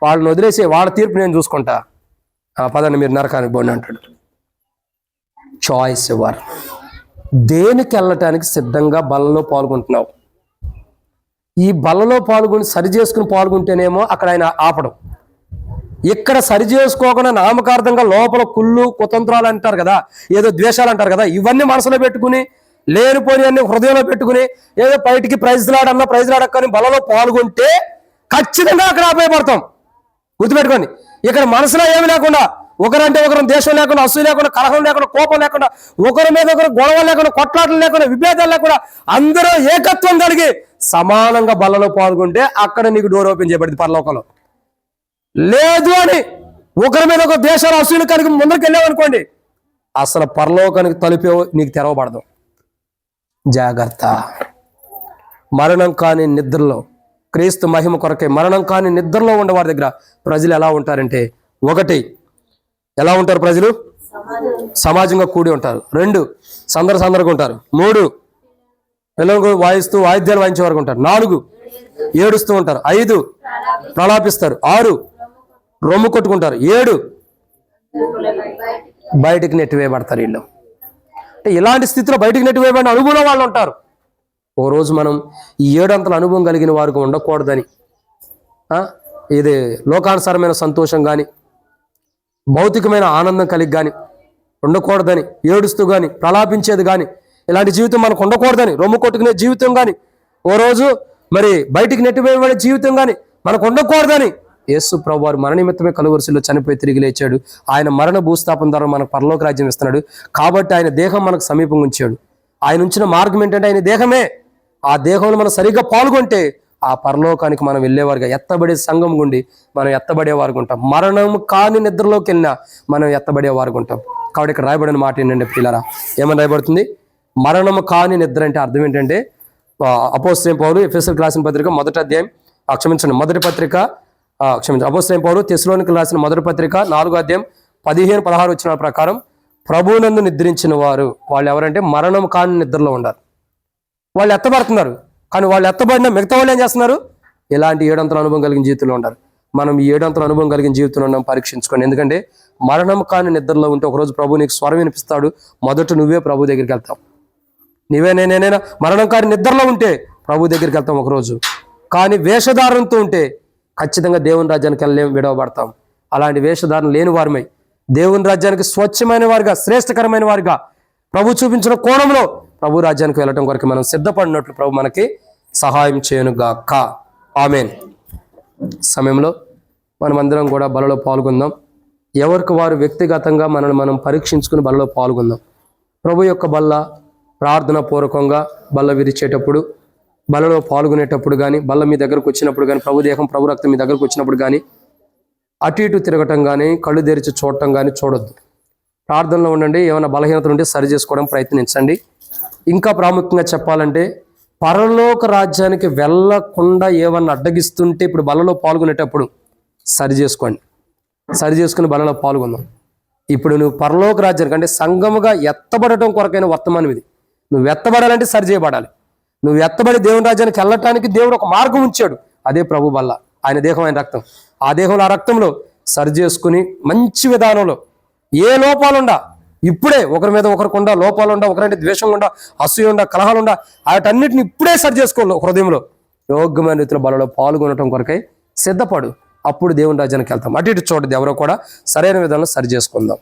వాళ్ళని వదిలేసి వాళ్ళ తీర్పు నేను చూసుకుంటా, పదండి మీరు నరకానికి పోండి అంటాడు. Choice ever. దేనికి వెళ్ళటానికి సిద్ధంగా బలలో పాల్గొంటున్నావు? ఈ బలలో పాల్గొని సరి చేసుకుని పాల్గొంటేనేమో అక్కడ ఆయన ఆపడం. ఇక్కడ సరి చేసుకోకుండా నామకార్థంగా లోపల కుళ్ళు కుతంత్రాలు అంటారు కదా, ఏదో ద్వేషాలు అంటారు కదా, ఇవన్నీ మనసులో పెట్టుకుని లేనిపోయి అన్ని హృదయంలో పెట్టుకుని ఏదో బయటికి ప్రైజ్ లాడక్కని బలలో పాల్గొంటే ఖచ్చితంగా అక్కడ ఆపేయబడతాం. గుర్తుపెట్టుకోండి, ఇక్కడ మనసులో ఏమి లేకుండా, ఒకరంటే ఒకరు దేశం లేకుండా, అసూయ లేకుండా, కలహం లేకుండా, కోపం లేకుండా, ఒకరి మీద ఒకరు గొడవ లేకుండా, కొట్లాటలు లేకుండా, విభేదాలు లేకుండా అందరూ ఏకత్వం కలిగి సమానంగా బలలో పాల్గొంటే అక్కడ నీకు డోర్ ఓపెన్ చేయబడింది పరలోకంలో. లేదు అని ఒకరి మీద ఒక దేశాలు అసూయలు కలిగి ముందరికి వెళ్ళామనుకోండి, అసలు పరలోకానికి తలుపే నీకు తెరవబడదు. జాగ్రత్త. మరణం కాని నిద్రలో, క్రీస్తు మహిమ కొరకే మరణం కాని నిద్రలో ఉండే వారి దగ్గర ప్రజలు ఎలా ఉంటారంటే, ఒకటి ఎలా ఉంటారు ప్రజలు? సమాజంగా కూడి ఉంటారు. 2 సందర్గా ఉంటారు. 3 పిల్లలకు వాయిద్యాలు వాయించే వరకు ఉంటారు. 4 ఏడుస్తూ ఉంటారు. 5 ప్రలాపిస్తారు. 6 రొమ్ము కొట్టుకుంటారు. 7 బయటికి నెట్టివేయబడతారు. వీళ్ళు అంటే ఇలాంటి స్థితిలో బయటికి నెట్టివేయబడిన అనుభవంలో వాళ్ళు ఉంటారు. ఓ రోజు మనం ఈ 7 అంతల అనుభవం కలిగిన వారికి ఉండకూడదని, ఇది లోకానుసారమైన సంతోషం కానీ భౌతికమైన ఆనందం కలిగి కానీ ఉండకూడదని, ఏడుస్తూ కానీ ప్రలాపించేది కానీ ఇలాంటి జీవితం మనకు ఉండకూడదని, రొమ్ము కొట్టుకునే జీవితం కానీ, ఓ రోజు మరి బయటికి నెట్టివేయబడే జీవితం కానీ మనకు ఉండకూడదని యేసు ప్రభువు వారు మరణ నిమిత్తమే కలువరిశిలో చనిపోయి తిరిగి లేచాడు. ఆయన మరణ భూస్థాపన ద్వారా మనకు పరలోక రాజ్యం ఇస్తున్నాడు. కాబట్టి ఆయన దేహం మనకు సమీపంగా ఉంచాడు. ఆయన ఉంచిన మార్గం ఏంటంటే ఆయన దేహమే. ఆ దేహంలో మనం సరిగ్గా పాల్గొంటే ఆ పరలోకానికి మనం వెళ్ళేవారుగా, ఎత్తబడే సంఘం గుండి మనం ఎత్తబడేవారుగా ఉంటాం. మరణం కాని నిద్రలోకి వెళ్ళినా మనం ఎత్తబడేవారుగా ఉంటాం. కాబట్టి ఇక్కడ రాయబడిన మాట ఏంటంటే పిల్లరా, ఏమని రాయబడుతుంది? మరణము కాని నిద్ర అంటే అర్థం ఏంటంటే, అపోస్తలుడైన పౌలు ఎఫెసీయులకు రాసిన పత్రిక అపోస్తలుడైన పౌలు తెస్సలోనికీయులకు రాసిన మొదటి పత్రిక 4వ అధ్యాయం 15-16 వచనాల ప్రకారం ప్రభువునందు నిద్రించిన వారు వాళ్ళు ఎవరంటే మరణం కాని నిద్రలో ఉన్నారు. వాళ్ళు ఎత్తబడుతున్నారు. కానీ వాళ్ళు ఎత్తబడిన మిగతా వాళ్ళు ఏం చేస్తున్నారు? ఇలాంటి 7 అంతల అనుభవం కలిగిన జీవితంలో ఉన్నారు. మనం ఈ 7 అంతల అనుభవం కలిగిన జీవితంలో ఉన్నాం, పరీక్షించుకోండి. ఎందుకంటే మరణం కాని నిద్రలో ఉంటే ఒకరోజు ప్రభు నీకు స్వరం వినిపిస్తాడు. మొదట నువ్వే ప్రభు దగ్గరికి వెళ్తావు. నేనైనా మరణం కాని నిద్రలో ఉంటే ప్రభు దగ్గరికి వెళ్తాం ఒకరోజు. కానీ వేషధారణతో ఉంటే ఖచ్చితంగా దేవుని రాజ్యానికి విడవబడతాం. అలాంటి వేషధారణ లేని వారమై దేవుని రాజ్యానికి స్వచ్ఛమైన వారిగా, శ్రేష్టకరమైన వారిగా ప్రభు చూపించిన కోణంలో ప్రభు రాజ్యానికి వెళ్ళటం కొరకు మనం సిద్ధపడినట్లు ప్రభు మనకి సహాయం చేయనుగాక. ఆమేన్. సమయంలో మనమందరం కూడా బలలో పాల్గొందాం. ఎవరికి వారు వ్యక్తిగతంగా మనల్ని మనం పరీక్షించుకుని బలలో పాల్గొందాం. ప్రభు యొక్క బల్ల ప్రార్థన పూర్వకంగా బల్ల విరిచేటప్పుడు, బలలో పాల్గొనేటప్పుడు కానీ, బల్ల మీ దగ్గరకు వచ్చినప్పుడు కానీ, ప్రభు దేహం ప్రభు రక్తం మీ దగ్గరకు వచ్చినప్పుడు కానీ అటు ఇటు తిరగటం కానీ, కళ్ళు తెరిచి చూడటం కానీ చూడొద్దు. ప్రార్థనలో ఉండండి. ఏమైనా బలహీనతలు ఉంటే సరి చేసుకోవడం ప్రయత్నించండి. ఇంకా ప్రాముఖ్యంగా చెప్పాలంటే పరలోక రాజ్యానికి వెళ్ళకుండా ఏమన్నా అడ్డగిస్తుంటే ఇప్పుడు బలలో పాల్గొనేటప్పుడు సరి చేసుకోండి. సరి చేసుకుని బలలో పాల్గొందాం. ఇప్పుడు నువ్వు పరలోక రాజ్యానికి అంటే సంఘముగా ఎత్తబడటం కొరకైన వర్తమానం ఇది. నువ్వు ఎత్తబడాలంటే సరి చేయబడాలి. నువ్వు ఎత్తబడి దేవుని రాజ్యానికి వెళ్ళటానికి దేవుడు ఒక మార్గం ఉంచాడు. అదే ప్రభు వల్ల ఆయన దేహం, ఆయన రక్తం. ఆ దేహంలో, ఆ రక్తంలో సరి చేసుకుని మంచి విధానంలో ఏ లోపాలుండా, ఇప్పుడే ఒకరి మీద ఒకరికుండా లోపాలుండా, ఒకరంటే ద్వేషం ఉండా, అసూయుండా, కలహాలుండా, వాటన్నిటిని ఇప్పుడే సరి చేసుకోవాలి. హృదయంలో యోగ్యమైన రీతిలో బలలో పాల్గొనటం కొరకై సిద్ధపడు. అప్పుడు దేవుని రాజ్యానికి వెళ్తాం. అటు ఇటు చూడదు ఎవరో కూడా సరైన విధానంలో సరి చేసుకుందాం.